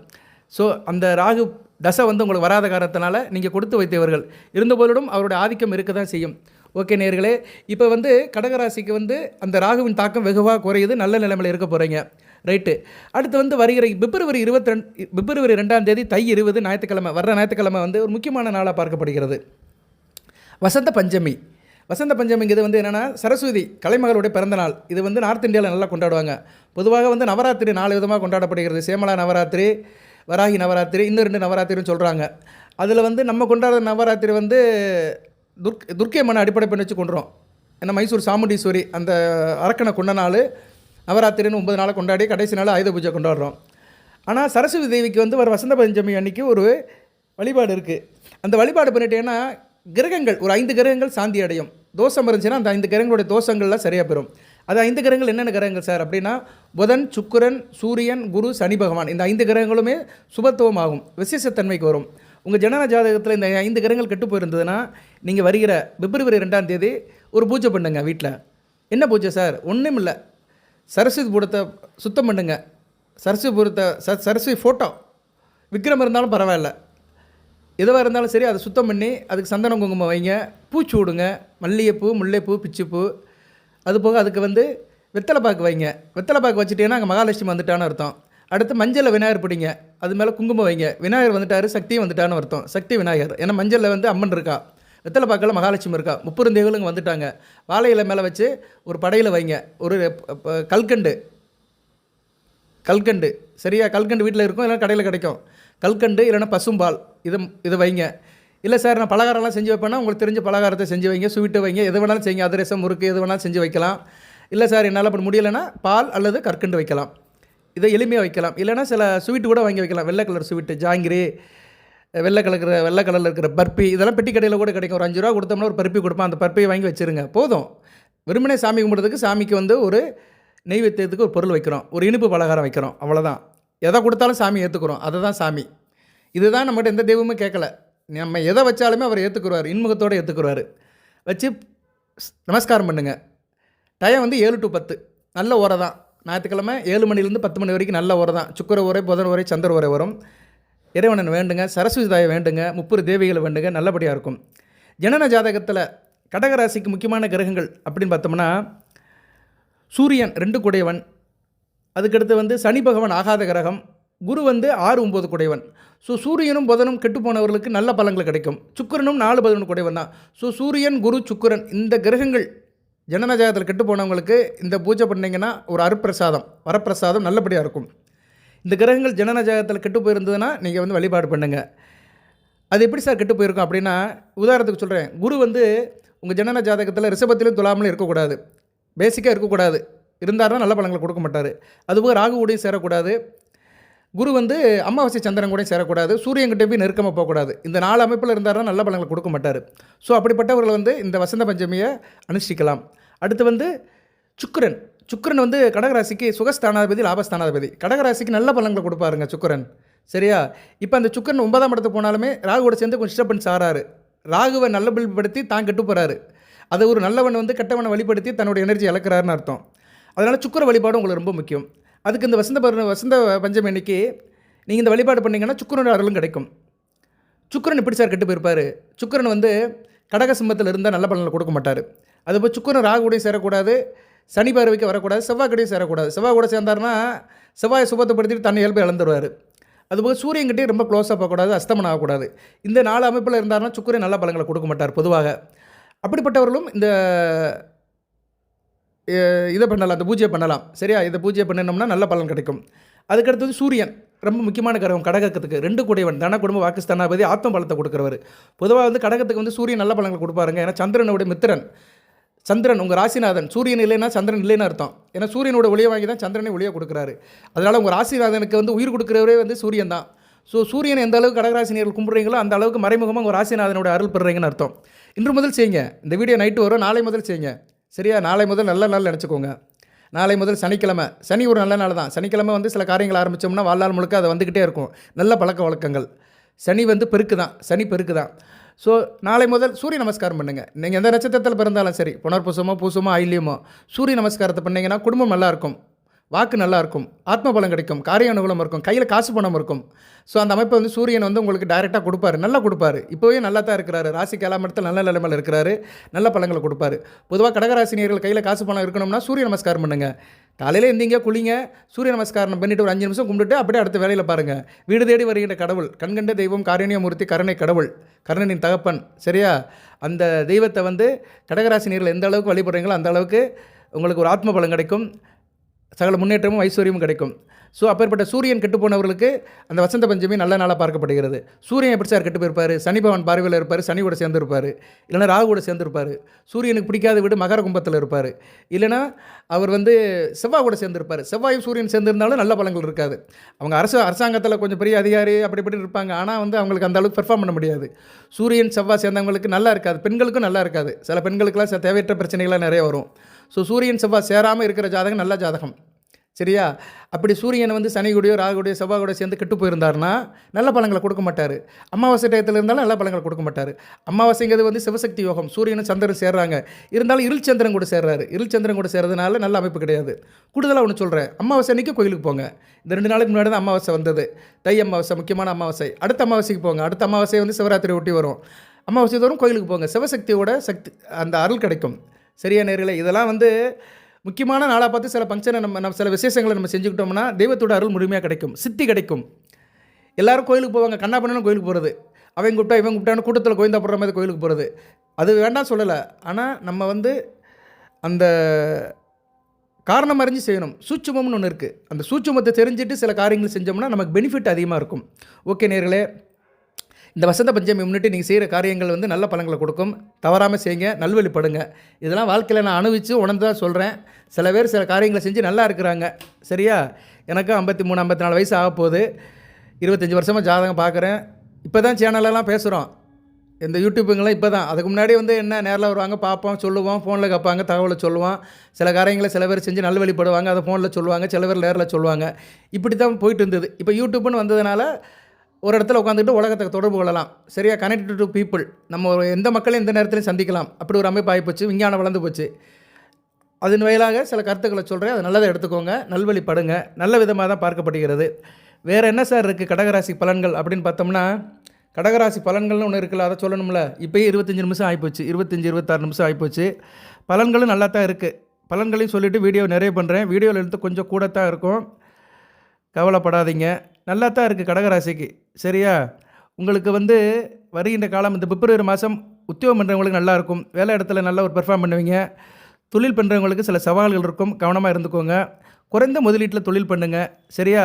ஸோ அந்த ராகு தசை வந்து உங்களுக்கு வராத காரணத்தினால நீங்கள் கொடுத்து வைத்தவர்கள் இருந்தபோதிலும் அவருடைய ஆதிக்கம் இருக்க தான் செய்யும். ஓகே நேயர்களே, இப்போ வந்து கடகராசிக்கு வந்து அந்த ராகுவின் தாக்கம் வெகுவாக குறையுது. நல்ல நிலைமையில் இருக்க போகிறீங்க. ரைட்டு. அடுத்து வந்து வருகிற பிப்ரவரி 2ஆம் தேதி தை 20 ஞாயிற்றுக்கிழமை, வர்ற ஞாயிற்றுக்கிழமை வந்து ஒரு முக்கியமான நாளாக பார்க்கப்படுகிறது. வசந்த பஞ்சமி. வசந்த பஞ்சமிங்கிறது வந்து என்னென்னா, சரஸ்வதி கலைமகளுடைய பிறந்தநாள். இது வந்து நார்த் இந்தியாவில் நல்லா கொண்டாடுவாங்க. பொதுவாக வந்து நவராத்திரி 4 விதமாக கொண்டாடப்படுகிறது. சேமலா நவராத்திரி, வராகி நவராத்திரி, இன்னும் 2 நவராத்திரின்னு சொல்கிறாங்க. அதில் வந்து நம்ம கொண்டாடுற நவராத்திரி வந்து துர்க்கை அம்மனை அடிப்படை பண்ணி வச்சு கொண்டுறோம். ஏன்னா மைசூர் சாமுண்டீஸ்வரி அந்த அரக்கனை கொண்ட நாள் நவராத்திரின்னு 9 நாளை கொண்டாடி கடைசி நாள் ஆயுத பூஜை கொண்டாடுறோம். ஆனால் சரஸ்வதி தேவிக்கு வந்து வர வசந்த பஞ்சமி அன்றைக்கி ஒரு வழிபாடு இருக்குது. அந்த வழிபாடு பண்ணிட்டேன்னா கிரகங்கள் ஒரு 5 கிரகங்கள் சாந்தி அடையும். தோஷம் இருந்துச்சுன்னா அந்த 5 கிரகங்களுடைய தோஷங்கள்லாம் சரியாக பெறும். அது 5 கிரகங்கள் என்னென்ன கிரகங்கள் சார் அப்படின்னா, புதன், சுக்கிரன், சூரியன், குரு, சனி பகவான். இந்த 5 கிரகங்களுமே சுபத்துவம் ஆகும், விசேஷத்தன்மைக்கு வரும். உங்கள் ஜனன ஜாதகத்தில் இந்த 5 கிரகங்கள் கெட்டு போயிருந்ததுன்னா நீங்கள் வருகிற பிப்ரவரி 2ஆம் தேதி ஒரு பூஜை பண்ணுங்க வீட்டில். என்ன பூஜை சார்? ஒன்றும் இல்லை, சரஸ்வதி பூடத்தை சுத்தம் பண்ணுங்க. சரஸ்வதி ஃபோட்டோ விக்ரம் இருந்தாலும் பரவாயில்ல, எதுவாக இருந்தாலும் சரி, அதை சுத்தம் பண்ணி அதுக்கு சந்தனம் குங்குமம் வைங்க. பூச்சி விடுங்க, மல்லிகைப்பூ, முல்லைப்பூ, பிச்சிப்பூ. அது போக அதுக்கு வந்து வெத்தலை பாக்கு வைங்க. வெத்தலை பாக்கு வச்சுட்டீங்கன்னா அங்கே மகாலட்சுமி வந்துட்டான்னு அர்த்தம். அடுத்து மஞ்சளில் விநாயகர் பிடிங்க, அது மேலே குங்குமம் வைங்க. விநாயகர் வந்துட்டார், சக்தியும் வந்துட்டான்னு அர்த்தம். சக்தி விநாயகர், ஏன்னா மஞ்சளில் வந்து அம்மன் இருக்கா, வெத்தலை பாக்கில் மகாலட்சுமி இருக்கா, முப்பெருந்தேவலுங்க வந்துட்டாங்க. வாழை இலை மேலே வச்சு ஒரு படையில் வைங்க. ஒரு கல்கண்டு சரியா, கல்கண்டு வீட்டில் இருக்கும், இல்லைனா கடையில் கிடைக்கும். கல்கண்டு இல்லைனா பசும்பால், இதை வைங்க. இல்லை சார் நான் பலகாரம்லாம் செஞ்சு வைப்பேன்னா உங்களுக்கு தெரிஞ்ச பலகாரத்தை செஞ்சு வைங்க, ஸ்வீட்டு வைங்க, எது வேணாலும் செய்யுங்க. அதிரசம், முறுக்கு எது வேணாலும் செஞ்சு வைக்கலாம். இல்லை சார் என்னால் அப்படி முடியலைன்னா பால் அல்லது கற்கண்டு வைக்கலாம். இதை எளிமையாக வைக்கலாம். இல்லைனா சில ஸ்வீட்டு கூட வாங்கி வைக்கலாம். வெள்ளை கலர் ஸ்வீட்டு, ஜாங்கிரி, வெள்ளை கலரில் இருக்கிற பர்பி, இதெல்லாம் பெட்டி கடையில் கூட கிடைக்கும். ஒரு 5 ரூபா கொடுத்தோம்னா ஒரு பருப்பி கொடுப்பான், அந்த பருப்பியை வாங்கி வச்சுருங்க போதும். வெறுமனே சாமி கும்பிட்றதுக்கு, சாமிக்கு வந்து ஒரு நெய்வேத்தியத்துக்கு ஒரு பொருள் வைக்கிறோம், ஒரு இனிப்பு பலகாரம் வைக்கிறோம், அவ்வளோதான். எதை கொடுத்தாலும் சாமி ஏற்றுக்குறோம், அதுதான் சாமி. இதுதான் நம்மகிட்ட எந்த தெய்வமும் கேட்கல. நம்ம எதை வச்சாலுமே அவர் ஏற்றுக்குருவார், இன்முகத்தோடு ஏற்றுக்குருவார். வச்சு நமஸ்காரம் பண்ணுங்கள். டைம் வந்து 7 to 10, நல்ல ஓரை தான். ஞாயிற்றுக்கிழமை 7 மணிலேருந்து 10 மணி வரைக்கும் நல்ல ஓரை தான். சுக்கர ஓரை, புதன் ஓரை, சந்திர ஓரை வரும். இறைவனன் வேண்டுங்க, சரஸ்வதி தாயை வேண்டுங்க, 30 தேவிகளை வேண்டுங்க, நல்லபடியாக இருக்கும். ஜனன ஜாதகத்தில் கடகராசிக்கு முக்கியமான கிரகங்கள் அப்படின்னு பார்த்தோம்னா, சூரியன் 2 குடையவன், அதுக்கடுத்து வந்து சனி பகவான் ஆகாத கிரகம், குரு வந்து 6, 9 குடையவன். ஸோ சூரியனும் புதனும் கெட்டு போனவர்களுக்கு நல்ல பலன்கள் கிடைக்கும். சுக்கிரனும் 4, 11 குடையவன் தான். ஸோ சூரியன், குரு, சுக்கிரன் இந்த கிரகங்கள் ஜனன ஜாதகத்தில் கெட்டு போனவங்களுக்கு இந்த பூஜை பண்ணிங்கன்னா ஒரு அருப்பிரசாதம், வரப்பிரசாதம் நல்லபடியாக இருக்கும். இந்த கிரகங்கள் ஜனன ஜாதகத்தில் கெட்டு போயிருந்ததுன்னா நீங்கள் வந்து வழிபாடு பண்ணுங்கள். அது எப்படி சார் கெட்டு போயிருக்கும் அப்படின்னா, உதாரணத்துக்கு சொல்கிறேன். குரு வந்து உங்கள் ஜனன ஜாதகத்தில் ரிஷபத்திலும் துலாமிலும் இருக்கக்கூடாது, பேசிக்காக இருக்கக்கூடாது. இருந்தாருன்னா நல்ல பலன்களை கொடுக்க மாட்டார். அதுபோக ராகு கூடயும் சேரக்கூடாது. குரு வந்து அமாவாசை சந்திரன் கூட சேரக்கூடாது. சூரியன்கிட்ட போய் நெருக்கமாக போகக்கூடாது. இந்த 4 அமைப்பில் இருந்தாருன்னா நல்ல பலன்களை கொடுக்க மாட்டார். ஸோ அப்படிப்பட்டவர்கள் வந்து இந்த வசந்த பஞ்சமியை அனுஷ்டிக்கலாம். அடுத்து வந்து சுக்கிரன் வந்து கடகராசிக்கு சுகஸ்தானாதிபதி, லாபஸ்தானாதிபதி. கடகராசிக்கு நல்ல பலன்களை கொடுப்பாருங்க சுக்கிரன், சரியா. இப்போ அந்த சுக்கிரன் 9ஆம் இடத்துக்கு போனாலுமே ராகுவோட சேர்ந்து கொஞ்சம் டிஸ்டர்பன்ஸ் ஆறாரு. ராகுவை நல்ல பில்படுத்தி தான் கெட்டு போகிறாரு. அதை ஒரு நல்லவன் வந்து கெட்டவனை வழிபடுத்தி தன்னுடைய எனர்ஜி இழக்கிறாருன்னு அர்த்தம். அதனால் சுக்கிர வழிபாடு உங்களுக்கு ரொம்ப முக்கியம். அதுக்கு இந்த வசந்த பஞ்சமி அன்னைக்கு நீங்கள் இந்த வழிபாடு பண்ணிங்கன்னா சுக்கிரனோட அருளும் கிடைக்கும். சுக்கிரன் எப்படி சார் கெட்டு போயிருப்பார்? சுக்கிரன் வந்து கடக சிம்மத்தில் இருந்தால் நல்ல பலன்களை கொடுக்க மாட்டார். அதுபோல் சுக்கிரன் ராகுடையும் சேரக்கூடாது, சனி பார்வைக்கு வரக்கூடாது, செவ்வாய் கூடயும் சேரக்கூடாது. செவ்வாய் கூட சேர்ந்தார்னா செவ்வாயை சுபத்தைப்படுத்திட்டு தன்னை இயல்பை இழந்துருவார். அதுபோல் சூரியன்கிட்டே ரொம்ப க்ளோஸாக போகக்கூடாது, அஸ்தமனம் ஆகக்கூடாது. இந்த 4 அமைப்பில் இருந்தார்னா சுக்கிரன் நல்ல பலன்களை கொடுக்க மாட்டார் பொதுவாக. அப்படிப்பட்டவர்களும் இந்த இதை பண்ணலாம், இந்த பூஜையை பண்ணலாம், சரியா. இதை பூஜை பண்ணினோம்னா நல்ல பலன் கிடைக்கும். அதுக்கடுத்தது சூரியன் ரொம்ப முக்கியமான கிரகம். கடகத்துக்கு 2 குடையவன், தன குடும்ப வாக்குஸ்தானாதிபதி, ஆத்ம பலத்தை கொடுக்குறவர். பொதுவாக வந்து கடகத்துக்கு வந்து சூரியன் நல்ல பலன்கள் கொடுப்பாருங்க. ஏன்னா சந்திரனுடைய மித்திரன். சந்திரன் உங்கள் ராசிநாதன். சூரியன் இல்லைன்னா சந்திரன் இல்லைன்னு அர்த்தம். ஏன்னா சூரியனோட ஒளியை வாங்கி தான் சந்திரனை ஒளியை கொடுக்குறாரு. அதனால் உங்கள் ராசிநாதனுக்கு வந்து உயிர் கொடுக்குறவரே வந்து சூரியன் தான். ஸோ சூரியன் எந்த அளவுக்கு கடகராசினியர்கள் கும்பிட்றீங்களோ அந்த அளவுக்கு மறைமுகமாக உங்கள் ராசிநாதனோட அருள் பெறுறீங்கன்னு அர்த்தம். இன்று முதல் செய்யுங்க. இந்த வீடியோ நைட்டு வரும், நாளை முதல் செய்யுங்க, சரியா. நாளை முதல் நல்ல நாள் நினச்சிக்கோங்க. நாளை முதல் சனிக்கிழமை. சனி ஒரு நல்ல நாள் தான். சனிக்கிழமை வந்து சில காரியங்கள் ஆரம்பித்தோம்னா வாழ்நாள் முழுக்க அது வந்துக்கிட்டே இருக்கும். நல்ல பழக்க வழக்கங்கள். சனி வந்து பெருக்கு தான். ஸோ நாளை முதல் சூரிய நமஸ்காரம் பண்ணுங்கள். நீங்கள் எந்த நட்சத்திரத்தில் பிறந்தாலும் சரி, புனர்பூசமோ பூசமோ ஆயில்யமோ, சூரிய நமஸ்காரத்தை பண்ணிங்கன்னா குடும்பம் நல்லாயிருக்கும், வாக்கு நல்லாயிருக்கும், ஆத்ம பலம் கிடைக்கும், காரிய அனுகூலம் இருக்கும், கையில் காசு பணம் இருக்கும். ஸோ அந்த அமைப்பை வந்து சூரியன் வந்து உங்களுக்கு டைரெக்டாக கொடுப்பாரு, நல்லா கொடுப்பாரு. இப்போவே நல்லா தான் இருக்கிறாரு. ராசிக்கு 7ஆம் இடத்துல நல்ல நிலைமையில் இருக்கிறாரு, நல்ல பலங்களை கொடுப்பாரு. பொதுவாக கடகராசினியர்கள் கையில் காசு பணம் இருக்கணும்னா சூரிய நமஸ்காரம் பண்ணுங்கள். காலையில் எந்திங்க, குளிங்க, சூரிய நமஸ்காரம் பண்ணிவிட்டு ஒரு 5 நிமிஷம் கும்பிட்டுட்டு அப்படியே அடுத்த வேலையில் பாருங்கள். வீடு தேடி வருகின்ற கடவுள், கண்கண்ட தெய்வம், காரணியமூர்த்தி, கருணை கடவுள், கருணனின் தகப்பன், சரியா. அந்த தெய்வத்தை வந்து கடகராசினியர்கள் எந்த அளவுக்கு வழிபடுறீங்களோ அந்த அளவுக்கு உங்களுக்கு ஒரு ஆத்ம பலம் கிடைக்கும், சகல முன்னேற்றமும் ஐஸ்வர்யமும் கிடைக்கும். ஸோ அப்பேற்பட்ட சூரியன் கெட்டு போனவர்களுக்கு அந்த வசந்த பஞ்சமி நல்ல நாளாக பார்க்கப்படுகிறது. சூரியன் எப்படி சார் கெட்டு போயிருப்பார்? சனி பகவான் பார்வையில் இருப்பார், சனி கூட சேர்ந்துருப்பார், இல்லைனா ராகு கூட சேர்ந்துருப்பார். சூரியனுக்கு பிடிக்காத வீடு மகர கும்பத்தில் இருப்பார், இல்லைனா அவர் வந்து செவ்வாய் கூட சேர்ந்துருப்பார். செவ்வாயும் சூரியன் சேர்ந்துருந்தாலும் நல்ல பலன்கள் இருக்காது. அவங்க அரசாங்கத்தில் கொஞ்சம் பெரிய அதிகாரி அப்படி இப்படி இருப்பாங்க, ஆனால் வந்து அவங்களுக்கு அந்த அளவுக்கு பெர்ஃபார்ம் பண்ண முடியாது. சூரியன் செவ்வாய் சேர்ந்தவங்களுக்கு நல்லா இருக்காது, பெண்களுக்கும் நல்லா இருக்காது. சில பெண்களுக்கெல்லாம் சில தேவையற்ற பிரச்சனைகள்லாம் நிறைய வரும். ஸோ சூரியன் செவ்வாய் சேராமல் இருக்கிற ஜாதகம் நல்ல ஜாதகம், சரியா. அப்படி சூரியனை வந்து சனி கூடயோ ராகு கூடயோ செவ்வாய் கூட சேர்ந்து கெட்டு போயிருந்தாருன்னா நல்ல பலன்களை கொடுக்க மாட்டார். அமாவாசை டயத்தில் இருந்தாலும் நல்ல பலன்களை கொடுக்க மாட்டார். அமாவாசைங்கிறது வந்து சிவசக்தி யோகம், சூரியனும் சந்திரன் சேர்றாங்க. இருந்தாலும் இருள் சந்திரன் கூட சேர்றாரு. இருள் சந்திரன் கூட சேர்றதுனால நல்ல அமைப்பு கிடையாது. கூடுதலாக ஒன்று சொல்கிறேன், அமாவாசை அன்றைக்கி கோயிலுக்கு போங்க. இந்த 2 நாளுக்கு முன்னாடி தான் அமாவாசை வந்தது, தை அமாவாசை, முக்கியமான அமாவாசை. அடுத்த அமாவாசைக்கு போங்க. அடுத்த அமாவாசை வந்து சிவராத்திரி ஒட்டி வரும். அமாவாசை தோறும் கோயிலுக்கு போங்க, சிவசக்தியோட சக்தி அந்த அருள் கிடைக்கும், சரியா நேர்களே. இதெல்லாம் வந்து முக்கியமான நாளாக பார்த்து சில ஃபங்க்ஷனை நம்ம சில விசேஷங்களை நம்ம செஞ்சுக்கிட்டோம்னா தெய்வத்தோட அருள் முழுமையாக கிடைக்கும், சித்தி கிடைக்கும். எல்லோரும் கோயிலுக்கு போவாங்க, கண்ணா பண்ணாலும் கோயிலுக்கு போகிறது, அவங்க கூப்பிட்டா இவங்க கூப்பிட்டான்னு கூட்டத்தில் கோயிந்தா போடுற மாதிரி கோயிலுக்கு போகிறது, அது வேண்டாம் சொல்லலை. ஆனால் நம்ம வந்து அந்த காரணம் அறிஞ்சு செய்யணும். சூட்சுமம்னு ஒன்று இருக்குது. அந்த சூட்சுமத்தை தெரிஞ்சுட்டு சில காரியங்கள் செஞ்சோம்னா நமக்கு பெனிஃபிட் அதிகமாக இருக்கும். ஓகே நேயர்களே, இந்த வசந்த பஞ்சமி முன்னிட்டு நீங்கள் செய்கிற காரியங்கள் வந்து நல்ல பலன்களை கொடுக்கும். தவறாமல் செய்யுங்க, நல்வழிப்படுங்க. இதெல்லாம் வாழ்க்கையில் நான் அனுபவித்து உணர்ந்து தான் சொல்கிறேன். சில பேர் சில காரியங்களை செஞ்சு நல்லா இருக்கிறாங்க. சரியா? எனக்கு 53 54 வயசு ஆக போகுது. 25 வருஷமாக ஜாதகம் பார்க்குறேன். இப்போ தான் சேனலெல்லாம் பேசுகிறோம், இந்த யூடியூப்புங்கெல்லாம் இப்போ தான். அதுக்கு முன்னாடி வந்து என்ன நேரில் வருவாங்க, பார்ப்போம், சொல்லுவோம், ஃபோனில் கேட்பாங்க, தகவலை சொல்லுவோம். சில காரியங்களை சில பேர் செஞ்சு நல்வழிப்படுவாங்க, அதை ஃபோனில் சொல்லுவாங்க, சில பேர் நேரில் சொல்லுவாங்க. இப்படி தான் போயிட்டு இருந்தது. இப்போ யூடியூப்னு வந்ததுனால ஒரு இடத்துல உட்காந்துட்டு உலகத்தை தொடர்பு கொள்ளலாம். சரியா? Connected to people. நம்ம எந்த மக்களையும் எந்த நேரத்திலையும் சந்திக்கலாம். அப்படி ஒரு அமைப்பு ஆகிப்போச்சு. விஞ்ஞானம் வளர்ந்து போச்சு. அதன் வயலாக சில கருத்துக்களை சொல்கிறேன், அதை நல்லதை எடுத்துக்கோங்க, நல்வழிப்படுங்க. நல்ல விதமாக தான் பார்க்கப்படுகிறது. வேறு என்ன சார் இருக்குது கடகராசி பலன்கள் அப்படின்னு பார்த்தோம்னா, கடகராசி பலன்கள்னு ஒன்று இருக்குல்ல, அதை சொல்லணும்ல. இப்போயே 25 நிமிஷம் ஆகிப்போச்சு, 25 26 நிமிஷம் ஆகிப்போச்சு. பலன்களும் நல்லா தான் இருக்குது. பலன்களையும் சொல்லிவிட்டு வீடியோ நிறைய பண்ணுறேன். வீடியோவில் எடுத்து கொஞ்சம் கூட தான் இருக்கும், கவலைப்படாதீங்க. நல்லா தான் இருக்குது கடகராசிக்கு. சரியா? உங்களுக்கு வந்து வருகின்ற காலம் இந்த பிப்ரவரி மாதம் உத்தியோகம் பண்ணுறவங்களுக்கு நல்லாயிருக்கும். வேலை இடத்துல நல்லா ஒரு பெர்ஃபார்ம் பண்ணுவீங்க. தொழில் பண்ணுறவங்களுக்கு சில சவால்கள் இருக்கும், கவனமாக இருந்துக்கோங்க. குறைந்த முதலீட்டில் தொழில் பண்ணுங்கள். சரியா?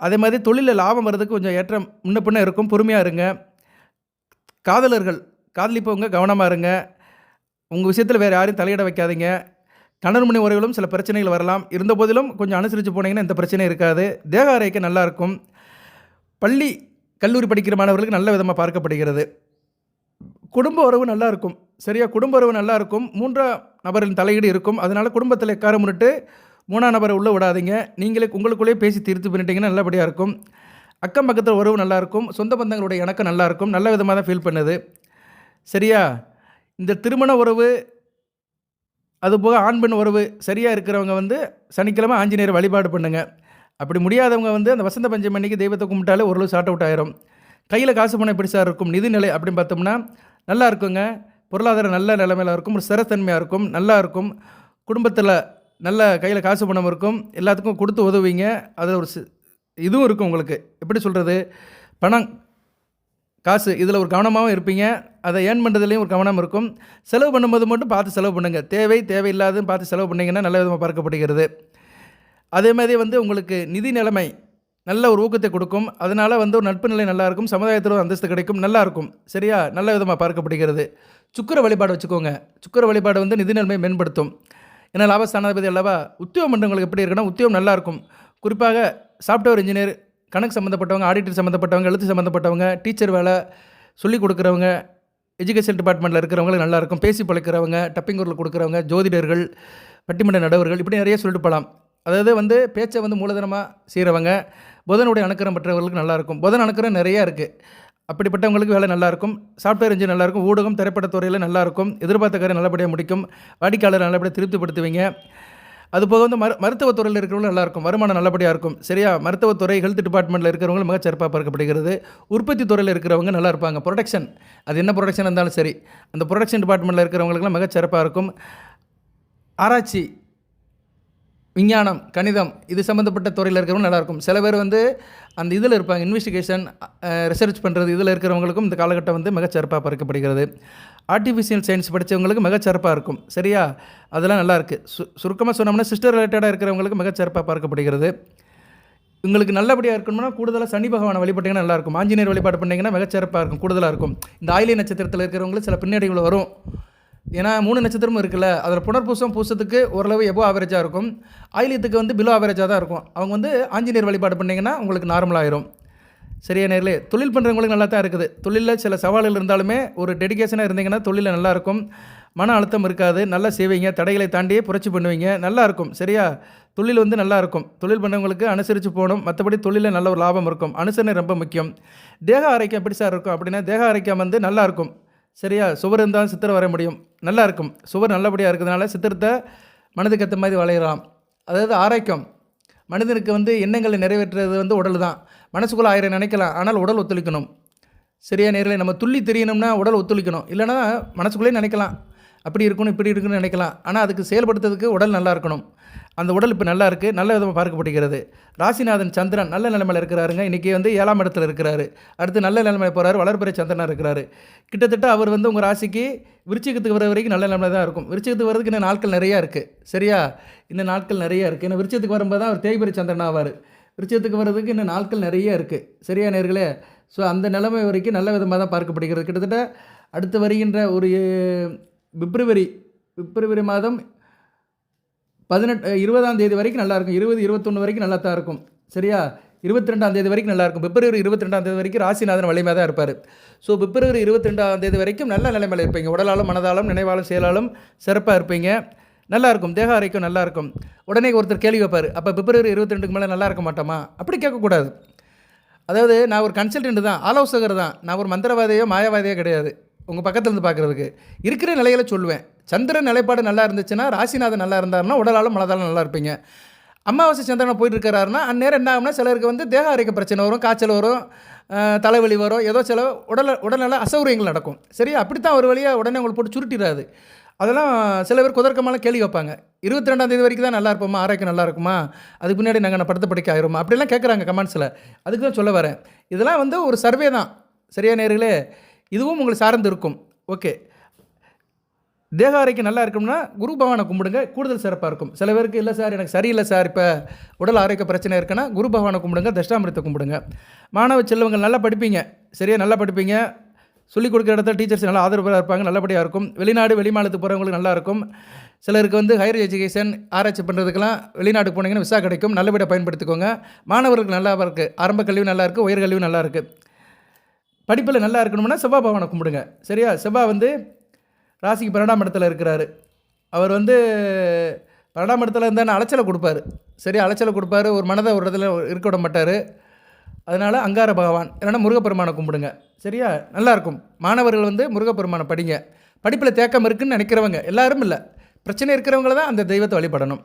அதே மாதிரி தொழிலில் லாபம் வர்றதுக்கு கொஞ்சம் ஏற்றம் முன்ன பின்ன இருக்கும், பொறுமையாக இருங்க. காதலர்கள் காதலிப்பவங்க கவனமாக இருங்க. உங்கள் விஷயத்தில் வேறு யாரையும் தலையிட வைக்காதீங்க. கணவன் மனைவி உறவுகளும் சில பிரச்சனைகள் வரலாம். இருந்த போதிலும் கொஞ்சம் அனுசரித்து போனீங்கன்னா எந்த பிரச்சனையும் இருக்காது. தேக ஆரோக்கியம் நல்லாயிருக்கும். பள்ளி கல்லூரி படிக்கிற மாணவர்களுக்கு நல்ல விதமாக பார்க்கப்படுகிறது. குடும்ப உறவு நல்லாயிருக்கும். சரியா? குடும்ப உறவு நல்லாயிருக்கும். 3ஆம் நபரின் தலையீடு இருக்கும். அதனால் குடும்பத்தில் எக்காரம் முன்னிட்டு 3ஆம் நபரை உள்ளே விடாதீங்க. நீங்களே உங்களுக்குள்ளேயே பேசி தீர்த்து பண்ணிட்டீங்கன்னா நல்லபடியாக இருக்கும். அக்கம் பக்கத்தில் உறவு நல்லாயிருக்கும். சொந்த பந்தங்களுடைய இணக்கம் நல்லாயிருக்கும். நல்ல விதமாக தான் ஃபீல் பண்ணுது. சரியா? இந்த திருமண உறவு, அதுபோக ஆண் பெண் உறவு சரியாக இருக்கிறவங்க வந்து சனிக்கிழமை ஆஞ்சநேயர் வழிபாடு பண்ணுங்கள். அப்படி முடியாதவங்க வந்து அந்த வசந்த பஞ்சமி அன்னைக்கு தெய்வத்தை கும்பிட்டாலே ஓரளவு ஷார்ட் அவுட் ஆயிரும். கையில் காசு பணம் பெருசாக இருக்கும். நிதிநிலை அப்படின்னு பார்த்தோம்னா நல்லா இருக்குங்க. பொருளாதாரம் நல்ல நிலைமையில் இருக்கும். ஒரு ஸ்திரத்தன்மையாக இருக்கும், நல்லா இருக்கும். குடும்பத்தில் நல்ல கையில் காசு பணம் இருக்கும். எல்லாத்துக்கும் கொடுத்து உதவுவீங்க. அதில் ஒரு இதுவும் இருக்கும் உங்களுக்கு. எப்படி சொல்கிறது, பணம் காசு இதில் ஒரு கவனமாகவும் இருப்பீங்க. அதை ஏர்ன் பண்ணுறதுலேயும் ஒரு கவனம் இருக்கும். செலவு பண்ணும்போது மட்டும் பார்த்து செலவு பண்ணுங்கள். தேவையில்லாதுன்னு பார்த்து செலவு பண்ணிங்கன்னா நல்ல விதமாக பார்க்கப்படுகிறது. அதே மாதிரி வந்து உங்களுக்கு நிதி நிலைமை நல்ல ஒரு ஊக்கத்தை கொடுக்கும். அதனால் வந்து ஒரு நட்பு நிலை நல்லாயிருக்கும். சமுதாயத்தில் ஒரு அந்தஸ்து கிடைக்கும், நல்லாயிருக்கும். சரியா? நல்ல விதமாக பார்க்கப்படுகிறது. சுக்கிர வழிபாடு வச்சுக்கோங்க. சுக்கிர வழிபாடு வந்து நிதி நிலைமை மேம்படுத்தும். ஏன்னா லாபஸ்தானாதிபதி அல்லவா. உத்தியோகம் பண்ணுறவங்களுக்கு எப்படி இருக்குன்னா உத்தியோகம் நல்லாயிருக்கும். குறிப்பாக சாஃப்ட்வேர் இன்ஜினியர், கணக்கு சம்மந்தப்பட்டவங்க, ஆடிட்டர் சம்மந்தப்பட்டவங்க, எழுத்து சம்மந்தப்பட்டவங்க, டீச்சர் வேலை சொல்லிக் கொடுக்குறவங்க, எஜுகேஷன் டிபார்ட்மெண்ட்டில் இருக்கிறவங்களுக்கு நல்லாயிருக்கும். பேசி பழைக்கிறவங்க, டப்பிங் குரல் கொடுக்குறவங்க, ஜோதிடர்கள், பட்டிமன்ற நடுவர்கள், இப்படி நிறைய சொல்லிட்டு போகலாம். அதாவது வந்து பேச்சை வந்து மூலதனமாக செய்கிறவங்க, புதனுடைய அணுக்கரம் பெற்றவர்களுக்கு நல்லாயிருக்கும். புதன் அணுக்கரம் நிறையா இருக்குது. அப்படிப்பட்டவங்களுக்கு வேலை நல்லாயிருக்கும். சாஃப்ட்வேர் இன்ஜினியர் நல்லாயிருக்கும். ஊடகம், திரைப்படத்துறையில் நல்லாயிருக்கும். எதிர்பார்த்த காரியம் நல்லபடியாக முடிக்கும். வாடிக்கையாளர் நல்லபடியாக திருப்திப்படுத்துவீங்க. அதுபோக வந்து மருத்துவத்துறையில் இருக்கிறவங்களும் நல்லாயிருக்கும். வருமானம் நல்லபடியாக இருக்கும். சரியா? மருத்துவத்துறை, ஹெல்த் டிபார்ட்மெண்ட்டில் இருக்கிறவங்க மிகச்சிறப்பாக பார்க்கப்படுகிறது. உற்பத்தி துறையில் இருக்கிறவங்க நல்லா இருப்பாங்க. ப்ரொடக்ஷன், அது என்ன ப்ரொடக்ஷன் இருந்தாலும் சரி, அந்த ப்ரொடக்ஷன் டிபார்ட்மெண்ட்டில் இருக்கிறவங்களுக்குலாம் மிகச்சிறப்பாக இருக்கும். ஆராய்ச்சி, விஞ்ஞானம், கணிதம் இது சம்மந்தப்பட்ட துறையில் இருக்கிறவங்க நல்லாயிருக்கும். சில பேர் வந்து அந்த இதில் இருப்பாங்க, இன்வெஸ்டிகேஷன், ரிசர்ச் பண்ணுறது, இதில் இருக்கிறவங்களுக்கும் இந்த காலகட்டம் வந்து மிகச்சிறப்பாக பார்க்கப்படுகிறது. ஆர்டிஃபிஷியல் சயின்ஸ் படித்தவங்களுக்கு மிகச்சிறப்பாக இருக்கும். சரியா? அதெல்லாம் நல்லாயிருக்கு. சுருக்கமாக சொன்னோம்னா சிஸ்டர் ரிலேட்டடாக இருக்கிறவங்களுக்கு மிகச்சிறப்பாக பார்க்கப்படுகிறது. உங்களுக்கு நல்லபடியாக இருக்கணும்னா கூடுதலாக சனி பகவானை வழிபட்டிங்கன்னா நல்லாயிருக்கும். ஆஞ்சநேயர் வழிபாடு பண்ணிங்கன்னா மிகச்சிறப்பாக இருக்கும், கூடுதலாக இருக்கும். இந்த ஆயிலை நட்சத்திரத்தில் இருக்கிறவங்களுக்கு சில பின்னடைவுகள் வரும். ஏன்னா 3 நட்சத்திரமும் இருக்குல்ல, அதில் புனர்பூசம் பூசத்துக்கு ஓரளவு எபோ ஆவரேஜாக இருக்கும். ஆயிலியத்துக்கு வந்து பிலோ ஆவரேஜாக தான் இருக்கும். அவங்க வந்து ஆஞ்சநேயர் வழிபாடு பண்ணிங்கன்னா உங்களுக்கு நார்மலாகிடும். சரியா நேர்களே? தொழில் பண்ணுறவங்களுக்கு நல்லா தான் இருக்குது. தொழிலில் சில சவால்கள் இருந்தாலுமே ஒரு டெடிகேஷனாக இருந்தீங்கன்னா தொழிலில் நல்லாயிருக்கும். மன அழுத்தம் இருக்காது. நல்லா செய்வீங்க. தடைகளை தாண்டியே புரட்சி பண்ணுவீங்க. நல்லாயிருக்கும். சரியா? தொழில் வந்து நல்லாயிருக்கும். தொழில் பண்ணுறவங்களுக்கு அனுசரித்து போகணும். மற்றபடி தொழிலில் நல்ல ஒரு லாபம் இருக்கும். அனுசரணை ரொம்ப முக்கியம். தேக ஆரோக்கியம் எப்படி சார் இருக்கும் அப்படின்னா, தேக ஆரோக்கியம் வந்து நல்லாயிருக்கும். சரியா? சுவர் இருந்தாலும் சித்திரம் வர முடியும். நல்லா இருக்கும். சுவர் நல்லபடியாக இருக்கிறதுனால சித்திரத்தை மனதுக்கு ஏற்ற மாதிரி வளையலாம். அதாவது ஆரோக்கியம், மனிதனுக்கு வந்து எண்ணங்களை நிறைவேற்றுறது வந்து உடல் தான். மனசுக்குள்ளே 1000 நினைக்கலாம், ஆனால் உடல் ஒத்துழைக்கணும். சரியா நேரில் நம்ம துள்ளி தெரியணும்னா உடல் ஒத்துழைக்கணும். இல்லைனா மனசுக்குள்ளே நினைக்கலாம், அப்படி இருக்கணும் இப்படி இருக்குன்னு நினைக்கலாம். ஆனால் அதுக்கு செயல்படுத்துறதுக்கு உடல் நல்லா இருக்கணும். அந்த உடல் இப்போ நல்லா இருக்குது, நல்ல விதமாக பார்க்கப்படுகிறது. ராசிநாதன் சந்திரன் நல்ல நிலைமையில் இருக்கிறாருங்க. இன்றைக்கி வந்து 7ஆம் இடத்துல இருக்கிறாரு. அடுத்து நல்ல நிலைமையில் போகிறாரு. வளர்பிறை சந்திரனாக இருக்கிறாரு. கிட்டத்தட்ட அவர் வந்து உங்கள் ராசிக்கு விருச்சிகத்துக்கு வர வரைக்கும் நல்ல நிலைமையில் தான் இருக்கும். விருச்சிகத்துக்கு வரதுக்கு இன்னும் நாட்கள் நிறையா இருக்குது. சரியா? இன்னும் நாட்கள் நிறையா இருக்குது. ஏன்னா விருச்சிகத்துக்கு வரும்போது தான் அவர் தேய்பிறை சந்திரன் ஆவார். விருச்சிகத்துக்கு வர்றதுக்கு இன்னும் நாட்கள் நிறைய இருக்குது. சரியா நேர்களே? ஸோ அந்த நிலைமை வரைக்கும் நல்ல விதமாக தான் பார்க்கப்படுகிறது. கிட்டத்தட்ட அடுத்து வருகின்ற ஒரு பிப்ரவரி மாதம் 20ஆம் தேதி வரைக்கும் நல்லாயிருக்கும். 20, 21 வரைக்கும் நல்லா தான் இருக்கும். சரியா? 22ஆம் தேதி வரைக்கும் நல்லாயிருக்கும். பிப்ரவரி 22ஆம் தேதி வரைக்கும் ராசிநாதன் வலிமையாக தான் இருப்பார். ஸோ பிப்ரவரி 22ஆம் தேதி வரைக்கும் நல்ல நிலைமையில் இருப்பீங்க. உடலாலும் மனதாலும் நினைவாலும் செயலாலும் சிறப்பாக இருப்பீங்க. நல்லாயிருக்கும். தேக ஆரோக்கியம் நல்லாயிருக்கும். உடனே ஒருத்தர் கேள்வி வைப்பார், அப்போ பிப்ரவரி 22க்கு மேலே நல்லா இருக்க மாட்டோமா? அப்படி கேட்கக்கூடாது. அதாவது நான் ஒரு கன்சல்டன்ட் தான், ஆலோசகர் தான். நான் ஒரு மந்திரவாதியோ மாயவாதியோ கிடையாது. உங்கள் பக்கத்துலேருந்து பார்க்குறதுக்கு இருக்கிற நிலையில் சொல்லுவேன். சந்திரன் நிலைப்பாடு நல்லா இருந்துச்சுன்னா, ராசிநாதன் நல்லா இருந்தாருன்னா உடலாலும் மனதாலும் நல்லா இருப்பீங்க. அமாவாசை சந்திரனை போயிட்டு இருக்கிறாருன்னா அந்நேரம் என்ன ஆகும்னா, சிலருக்கு வந்து தேக ஆரோக்கிய பிரச்சனை வரும், காய்ச்சல் வரும், தலைவலி வரும், ஏதோ சில உடல்நல அசௌகரியங்கள் நடக்கும். சரியா? அப்படித்தான் ஒரு வழியாக உடனே உங்களுக்கு போட்டு சுருட்டிடாது. அதெல்லாம் சில பேர் குதர்க்கமான கேள்வி வைப்பாங்க. 22ஆம் தேதி வரைக்கும் தான் நல்லா இருப்போமா, ஆரோக்கியம் நல்லா இருக்குமா, அதுக்கு முன்னாடி நாங்கள் படுத்த படிக்க ஆயிருமா, அப்படிலாம் கேட்குறாங்க கமெண்ட்ஸில். அதுக்கு தான் சொல்ல வரேன். இதெல்லாம் வந்து ஒரு சர்வே தான். சரியா நேர்களே? இதுவும் உங்களை சார்ந்து இருக்கும். ஓகே, தேக ஆரோக்கியம் நல்லா இருக்கும்னா குரு பகவானை கும்பிடுங்க, கூடுதல் சிறப்பாக இருக்கும். சில பேருக்கு இல்லை சார் எனக்கு சரியில்லை சார், இப்போ உடல் ஆரோக்கிய பிரச்சனை இருக்குன்னா குரு பகவானை கும்பிடுங்க, தட்சிணாமிரத்தை கும்பிடுங்க. மாணவ செல்வங்கள் நல்லா படிப்பீங்க. சரியா? நல்லா படிப்பீங்க. சொல்லிக் கொடுக்குற இடத்துல டீச்சர்ஸ் நல்லா ஆதரவாக இருப்பாங்க, நல்லபடியாக இருக்கும். வெளிநாடு வெளிமாநிலத்துக்கு போகிறவங்களுக்கு நல்லாயிருக்கும். சிலருக்கு வந்து ஹையர் எஜுகேஷன் ஆராய்ச்சி பண்ணுறதுக்கெல்லாம் வெளிநாட்டுக்கு போனீங்கன்னா விசா கிடைக்கும். நல்லபடியாக பயன்படுத்திக்கோங்க. மாணவர்களுக்கு நல்லா இருக்குது. ஆரம்ப கல்வி நல்லா இருக்குது, உயர்கல்வி நல்லா இருக்குது. படிப்பில் நல்லா இருக்கணும்னா செவ்வாய் பகவானை கும்பிடுங்க. சரியா? செவ்வாய் வந்து ராசிக்கு 12ஆம் இடத்துல இருக்கிறாரு. அவர் வந்து 12ஆம் இடத்துல இருந்தால் அலைச்சலை கொடுப்பார். சரியா? அலைச்சலை கொடுப்பார். ஒரு மனதை ஒரு இடத்துல இருக்க விட மாட்டார். அதனால் அங்கார பகவான் இல்லைன்னா முருகப்பெருமானை கும்பிடுங்க. சரியா? நல்லாயிருக்கும். மாணவர்கள் வந்து முருகப்பெருமானை படிங்க. படிப்பில் தேக்கம் இருக்குதுன்னு நினைக்கிறவங்க எல்லாரும் இல்லை, பிரச்சனை இருக்கிறவங்கள தான் அந்த தெய்வத்தை வழிபடணும்.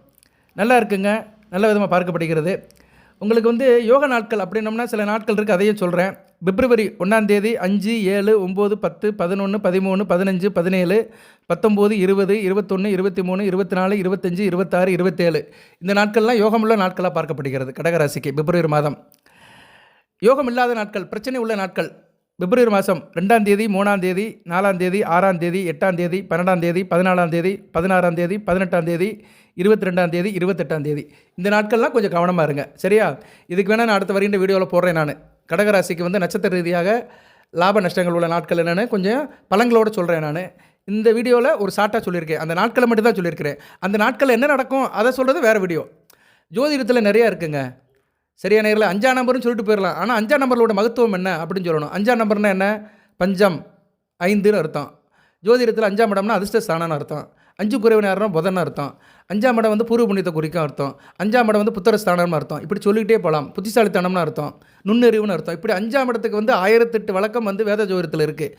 நல்லா இருக்குங்க. நல்ல விதமாக பார்க்கப்படுகிறது. உங்களுக்கு வந்து யோக நாட்கள் அப்படின்னோம்னா சில நாட்கள் இருக்குது, அதையும் சொல்கிறேன். பிப்ரவரி 1ஆம் தேதி 5, 7, 9, 10, 11, 13, 15, 17, 19, 20, 21, 23, 24, 25, 26, 27 இந்த நாட்கள்லாம் யோகமுள்ள நாட்களாக பார்க்கப்படுகிறது கடகராசிக்கு. பிப்ரவரி மாதம் யோகம் இல்லாத நாட்கள், பிரச்சனை உள்ள நாட்கள் பிப்ரவரி மாதம் 2ஆம் தேதி, 3ஆம் தேதி, 4ஆம் தேதி, 6ஆம் தேதி, 8ஆம் தேதி, 12ஆம் தேதி, 14ஆம் தேதி, 16ஆம் தேதி, 18ஆம் தேதி, 22ஆம் தேதி, 28ஆம் தேதி இந்த நாட்கள்லாம் கொஞ்சம் கவனமாக இருங்க. சரியா? இதுக்கு வேணால் நான் அடுத்த வருகின்ற வீடியோவில் போடுறேன். நான் கடகராசிக்கு வந்து நட்சத்திர ரீதியாக லாப நஷ்டங்கள் உள்ள நாட்கள் என்னென்னு கொஞ்சம் பலங்களோடு சொல்கிறேன். நான் இந்த வீடியோவில் ஒரு ஷார்ட்டாக சொல்லியிருக்கேன். அந்த நாட்களை மட்டும் தான் சொல்லியிருக்கிறேன். அந்த நாட்களில் என்ன நடக்கும் அதை சொல்கிறது வேறு வீடியோ. ஜோதிடத்தில் நிறையா இருக்குங்க. சரியா நேரில் 5ஆம் நம்பர்னு சொல்லிட்டு போயிடலாம். ஆனால் 5ஆம் நம்பரோட மகத்துவம் என்ன அப்படின்னு சொல்லணும். 5ஆம் நம்பர்னா என்ன? பஞ்சம், 5ன்னு அர்த்தம். ஜோதிடத்தில் 5ஆம் இடம்னா அதிர்ஷ்ட ஸ்தானம்னு அர்த்தம். 5 குறைவு நேரம் புதன்னு அர்த்தம். 5ஆம் இடம் வந்து பூர்வ புண்ணியத்தை குறிக்கும் அர்த்தம். 5ஆம் இடம் வந்து புத்திர ஸ்தானம்னு அர்த்தம். இப்படி சொல்லிக்கிட்டே போகலாம். புத்திசாலித்தனம்னு அர்த்தம், நுண்ணறிவுன்னு அர்த்தம். இப்படி 5ஆம் இடத்துக்கு வந்து 1008 வழக்கம் வந்து வேத ஜோதிடத்தில் இருக்குது.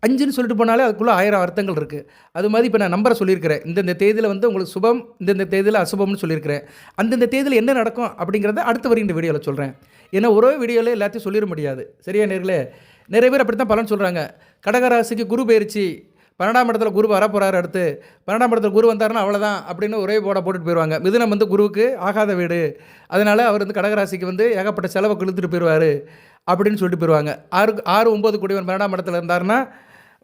5ன்னு சொல்லிட்டு போனாலே அதுக்குள்ளே 1000 அர்த்தங்கள் இருக்குது. அது மாதிரி இப்போ நான் நம்பரை சொல்லியிருக்கிறேன். இந்தந்த தேதியில் வந்து உங்களுக்கு சுபம், இந்தந்த தேதியில் அசுபம்னு சொல்லியிருக்கிறேன். அந்தந்த தேதியில் என்ன நடக்கும் அப்படிங்கிறத அடுத்து வருகின்ற வீடியோவில் சொல்கிறேன். ஏன்னா ஒரே வீடியோவில் எல்லாத்தையும் சொல்லிட முடியாது. சரியா நேர்களே? நிறைய பேர் அப்படி தான் பலன் சொல்கிறாங்க. கடகராசிக்கு குரு பயிற்சி 12ஆம் இடத்துல குரு வரப்போகிறாரு, அடுத்து 12ஆம் இடத்துல குரு வந்தாருன்னா அவ்வளோதான் அப்படின்னு ஒரே போட போட்டுட்டு போயிடுவாங்க. மிதுனம் வந்து குருவுக்கு ஆகாத வீடு, அதனால் அவர் வந்து கடகராசிக்கு வந்து ஏகப்பட்ட செலவை இழுத்துட்டு போயிடுவார் அப்படின்னு சொல்லிட்டு போயிடுவாங்க. 6, 9 கூடியவன் 12ஆம் இடத்துல இருந்தாருன்னா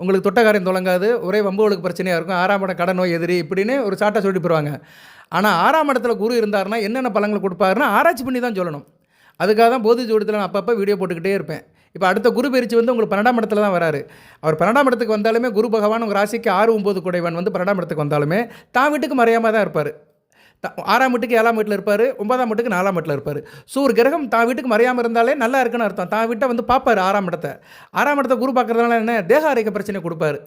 உங்களுக்கு தொட்டக்காரியம் தொடங்காது, ஒரே வம்புகளுக்கு பிரச்சனையாக இருக்கும். 6ஆம் இடம் கடன் நோய் எதிரி இப்படின்னு ஒரு சாட்டாக சொல்லிட்டு போயிடுவாங்க. ஆனால் 6ஆம் இடத்துல குரு இருந்தாருன்னா என்னென்ன பலன்கள் கொடுப்பாருன்னா ஆராய்ச்சி பண்ணி தான் சொல்லணும். அதுக்காக தான் போதி ஜோதிடத்தில் நான் அப்பப்போ வீடியோ போட்டுக்கிட்டே இருப்பேன். இப்போ அடுத்த குரு பயிற்சி வந்து உங்களுக்கு 12ஆம் இடத்துல தான் வராரு. அவர் 12ஆம் இடத்துக்கு வந்தாலுமே குரு பகவான் உங்கள் ராசிக்கு 6, 9 கூடையவன் வந்து 12ஆம் இடத்துக்கு வந்தாலுமே தான் வீட்டுக்கு மறையாமல் தான் இருப்பார். 6ஆம் வீட்டுக்கு 7ஆம் வீட்டில் இருப்பார், 9ஆம் வீட்டுக்கு 4ஆம் வீட்டில் இருப்பார். ஸோ ஒரு கிரகம் தான் வீட்டுக்கு மறையாமல் இருந்தாலே நல்லா இருக்குன்னு அர்த்தம். தான் வீட்டை வந்து பார்ப்பார் 6ஆம் இடத்தை. 6ஆம் இடத்தை குரு பார்க்குறதுனால என்ன? தேக ஆரோக்கிய பிரச்சனை கொடுப்பாரு.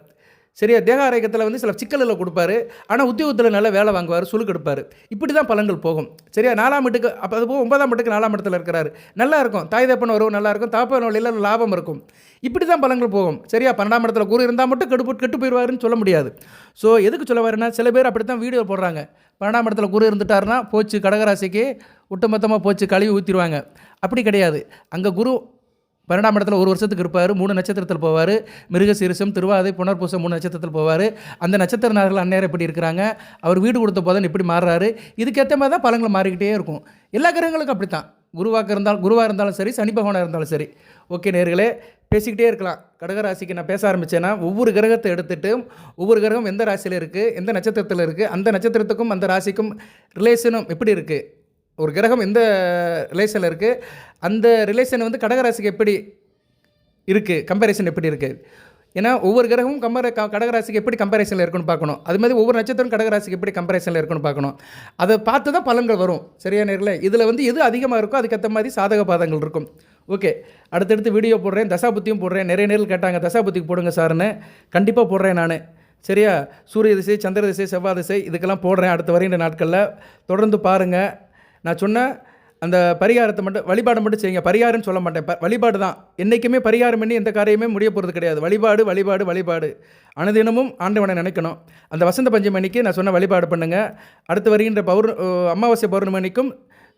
சரியா? தேக ஆரோக்கியத்தில் வந்து சில சிக்கல்களில் கொடுப்பாரு. ஆனால் உத்தியோகத்தில் நல்லா வேலை வாங்குவார், சுழுக்கு எடுப்பார். இப்படி தான் பலன்கள் போகும். சரியா? 4ஆம் வீட்டுக்கு அப்போ அது போக 9ஆம் வீட்டுக்கு 4ஆம் இடத்துல இருக்கிறாரு, நல்லா இருக்கும். தாய் தப்பன் வரவும் நல்லா இருக்கும், தாப்பன் வழியில் லாபம் இருக்கும். இப்படி தான் பலன்கள் போகும். சரியா? 12ஆம் இடத்துல குரு இருந்தால் மட்டும் கெட்டு போயிடுவாருன்னு சொல்ல முடியாது. ஸோ எதுக்கு சொல்ல வரேன்னா, சில பேர் அப்படி தான் வீடியோ போடுறாங்க. 12ஆம் இடத்துல குரு இருந்துட்டாருன்னா போச்சு, கடகராசிக்கு ஒட்டுமொத்தமாக போச்சு, கழுவி ஊற்றிடுவாங்க. அப்படி கிடையாது. அங்கே குரு 12ஆம் இடத்துல ஒரு வருஷத்துக்கு இருப்பார். 3 நட்சத்திரத்தில் போவார். மிருகசீரிஷம், திருவாதிரை, புனர்பூசம் 3 நட்சத்திரத்தில் போவார். அந்த நட்சத்திரநாதர்கள் அந்நேரம் எப்படி இருக்கிறாங்க, அவர் வீடு கொடுத்த போதன் எப்படி மாறுறாரு, இதுக்கேற்ற மாதிரி தான் பலன்கள் மாறிக்கிட்டே இருக்கும். எல்லா கிரகங்களுக்கும் அப்படி தான். குருவாக இருந்தாலும் சரி, சனி பகவானாக இருந்தாலும் சரி. ஓகே நேயர்களே, பேசிக்கிட்டே இருக்கலாம். கடகராசிக்கு நான் பேச ஆரம்பித்தேன்னா ஒவ்வொரு கிரகத்தை எடுத்துகிட்டு ஒவ்வொரு கிரகம் எந்த ராசியில் இருக்குது, எந்த நட்சத்திரத்தில் இருக்குது, அந்த நட்சத்திரத்துக்கும் அந்த ராசிக்கும் ரிலேஷனும் எப்படி இருக்குது, ஒரு கிரகம் எந்த ரிலேஷனில் இருக்குது, அந்த ரிலேஷன் வந்து கடகராசிக்கு எப்படி இருக்குது, கம்பேரிசன் எப்படி இருக்குது. ஏன்னா ஒவ்வொரு கிரகமும் கடகராசிக்கு எப்படி கம்பேரிசனில் இருக்குன்னு பார்க்கணும். அது மாதிரி ஒவ்வொரு நட்சத்திரம் கடகராசிக்கு எப்படி கம்பேரிசனில் இருக்குன்னு பார்க்கணும். அதை பார்த்து தான் பலன்கள் வரும். சரியா நேரில் இதில் வந்து எது அதிகமாக இருக்கோ அதுக்கேற்ற மாதிரி சாதக பாதங்கள் இருக்கும். ஓகே, அடுத்தடுத்து வீடியோ போடுறேன், தசாபுத்தியும் போடுறேன். நிறைய நேரில் கேட்டாங்க தசாபுத்திக்கு போடுங்க சார்னு. கண்டிப்பாக போடுறேன் நான். சரியா, சூரிய திசை, சந்திர திசை, செவ்வாய் திசை இதுக்கெல்லாம் போடுறேன் அடுத்த வருகின்ற நாட்களில். தொடர்ந்து பாருங்கள். நான் சொன்ன அந்த பரிகாரத்தை மட்டும், வழிபாடு மட்டும் செய்யுங்க. பரிகாரம்னு சொல்ல மாட்டேன், வழிபாடு தான். என்றைக்குமே பரிகாரம் பண்ணி எந்த காரியமே முடிய போகிறது கிடையாது. வழிபாடு வழிபாடு வழிபாடு. அனுதினமும் ஆண்டவனை நினைக்கணும். அந்த வசந்த பஞ்சமி அன்னைக்கு நான் சொன்ன வழிபாடு பண்ணுங்கள். அடுத்து வருகின்ற அமாவாசை பௌர்ணமி அன்னைக்கும்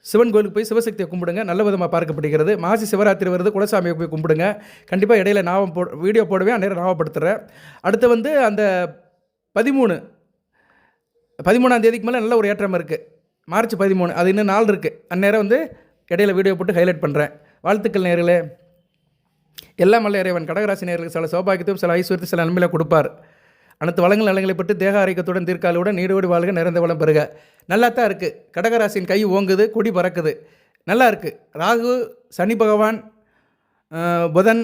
சிவன் கோயிலுக்கு போய் சிவசக்தியை கும்பிடுங்க. நல்ல விதமாக பார்க்கப்படுகிறது. மாசி சிவராத்திரி வருது, குலசாமியை போய் கும்பிடுங்க. கண்டிப்பாக இடையில வீடியோ போடுவேன், அந்நேரம் ஞாபகப்படுத்துகிறேன். அடுத்து வந்து அந்த 13ஆம் தேதிக்கு மேலே நல்ல ஒரு ஏற்றம் இருக்குது. மார்ச் 13 அது இன்னும் நாள் இருக்குது. அந்நேரம் வந்து இடையில வீடியோ போட்டு ஹைலைட் பண்ணுறேன். வாழ்த்துக்கள் நேயர்களே. எல்லாம் வல்ல இறைவன் கடகராசி நேயர்களுக்கு சில சௌபாகியத்தையும் சில ஐஸ்வர்யத்தையும் சில நன்மையில கொடுப்பார். அனைத்து வளங்கள் நலங்களை பற்றி தேக ஆரோக்கியத்துடன் தீர்க்காலுடன் நீடோடி வாழ்க, நிறைந்த வளம் பெறுக. நல்லா தான் இருக்குது. கடகராசியின் கை ஓங்குது, கொடி பறக்குது, நல்லா இருக்குது. ராகு, சனி பகவான், புதன்,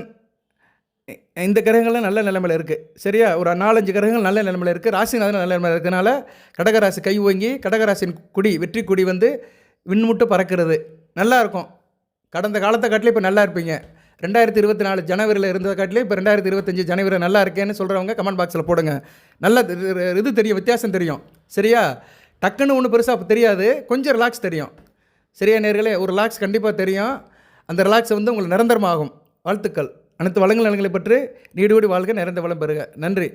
இந்த கிரகங்கள்லாம் நல்ல நிலைமையில் இருக்குது. சரியா, ஒரு 4-5 கிரகங்கள் நல்ல நிலைமையில் இருக்குது. ராசிநாதன் நல்ல நிலைமையில் இருக்கிறதுனால கடகராசி கை ஓங்கி கடகராசியின் கொடி, வெற்றி கொடி வந்து விண்முட்டு பறக்கிறது. நல்லா இருக்கும். கடந்த காலத்தை காட்டிலே இப்போ நல்லா இருப்பீங்க. 2024 ஜனவரியில் இருந்ததை காட்டிலே இப்போ 2025 ஜனவரி நல்லா இருக்கேன்னு சொல்கிறவங்க கமெண்ட் பாக்ஸில் போடுங்க. நல்ல இது தெரியும், வித்தியாசம் தெரியும். சரியா, டக்குன்னு ஒன்றும் பெருசாக தெரியாது, கொஞ்சம் ரிலாக்ஸ் தெரியும். சரியா நேர்களே, ஒரு ரிலாக்ஸ் கண்டிப்பாக தெரியும். அந்த ரிலாக்ஸ் வந்து உங்களுக்கு நிரந்தரமாகும். வாழ்த்துக்கள். அனைத்து வளங்கள் நலங்களை பற்றி நீடோடி வாழ்க, நிறைந்த வளம் பெறுக. நன்றி.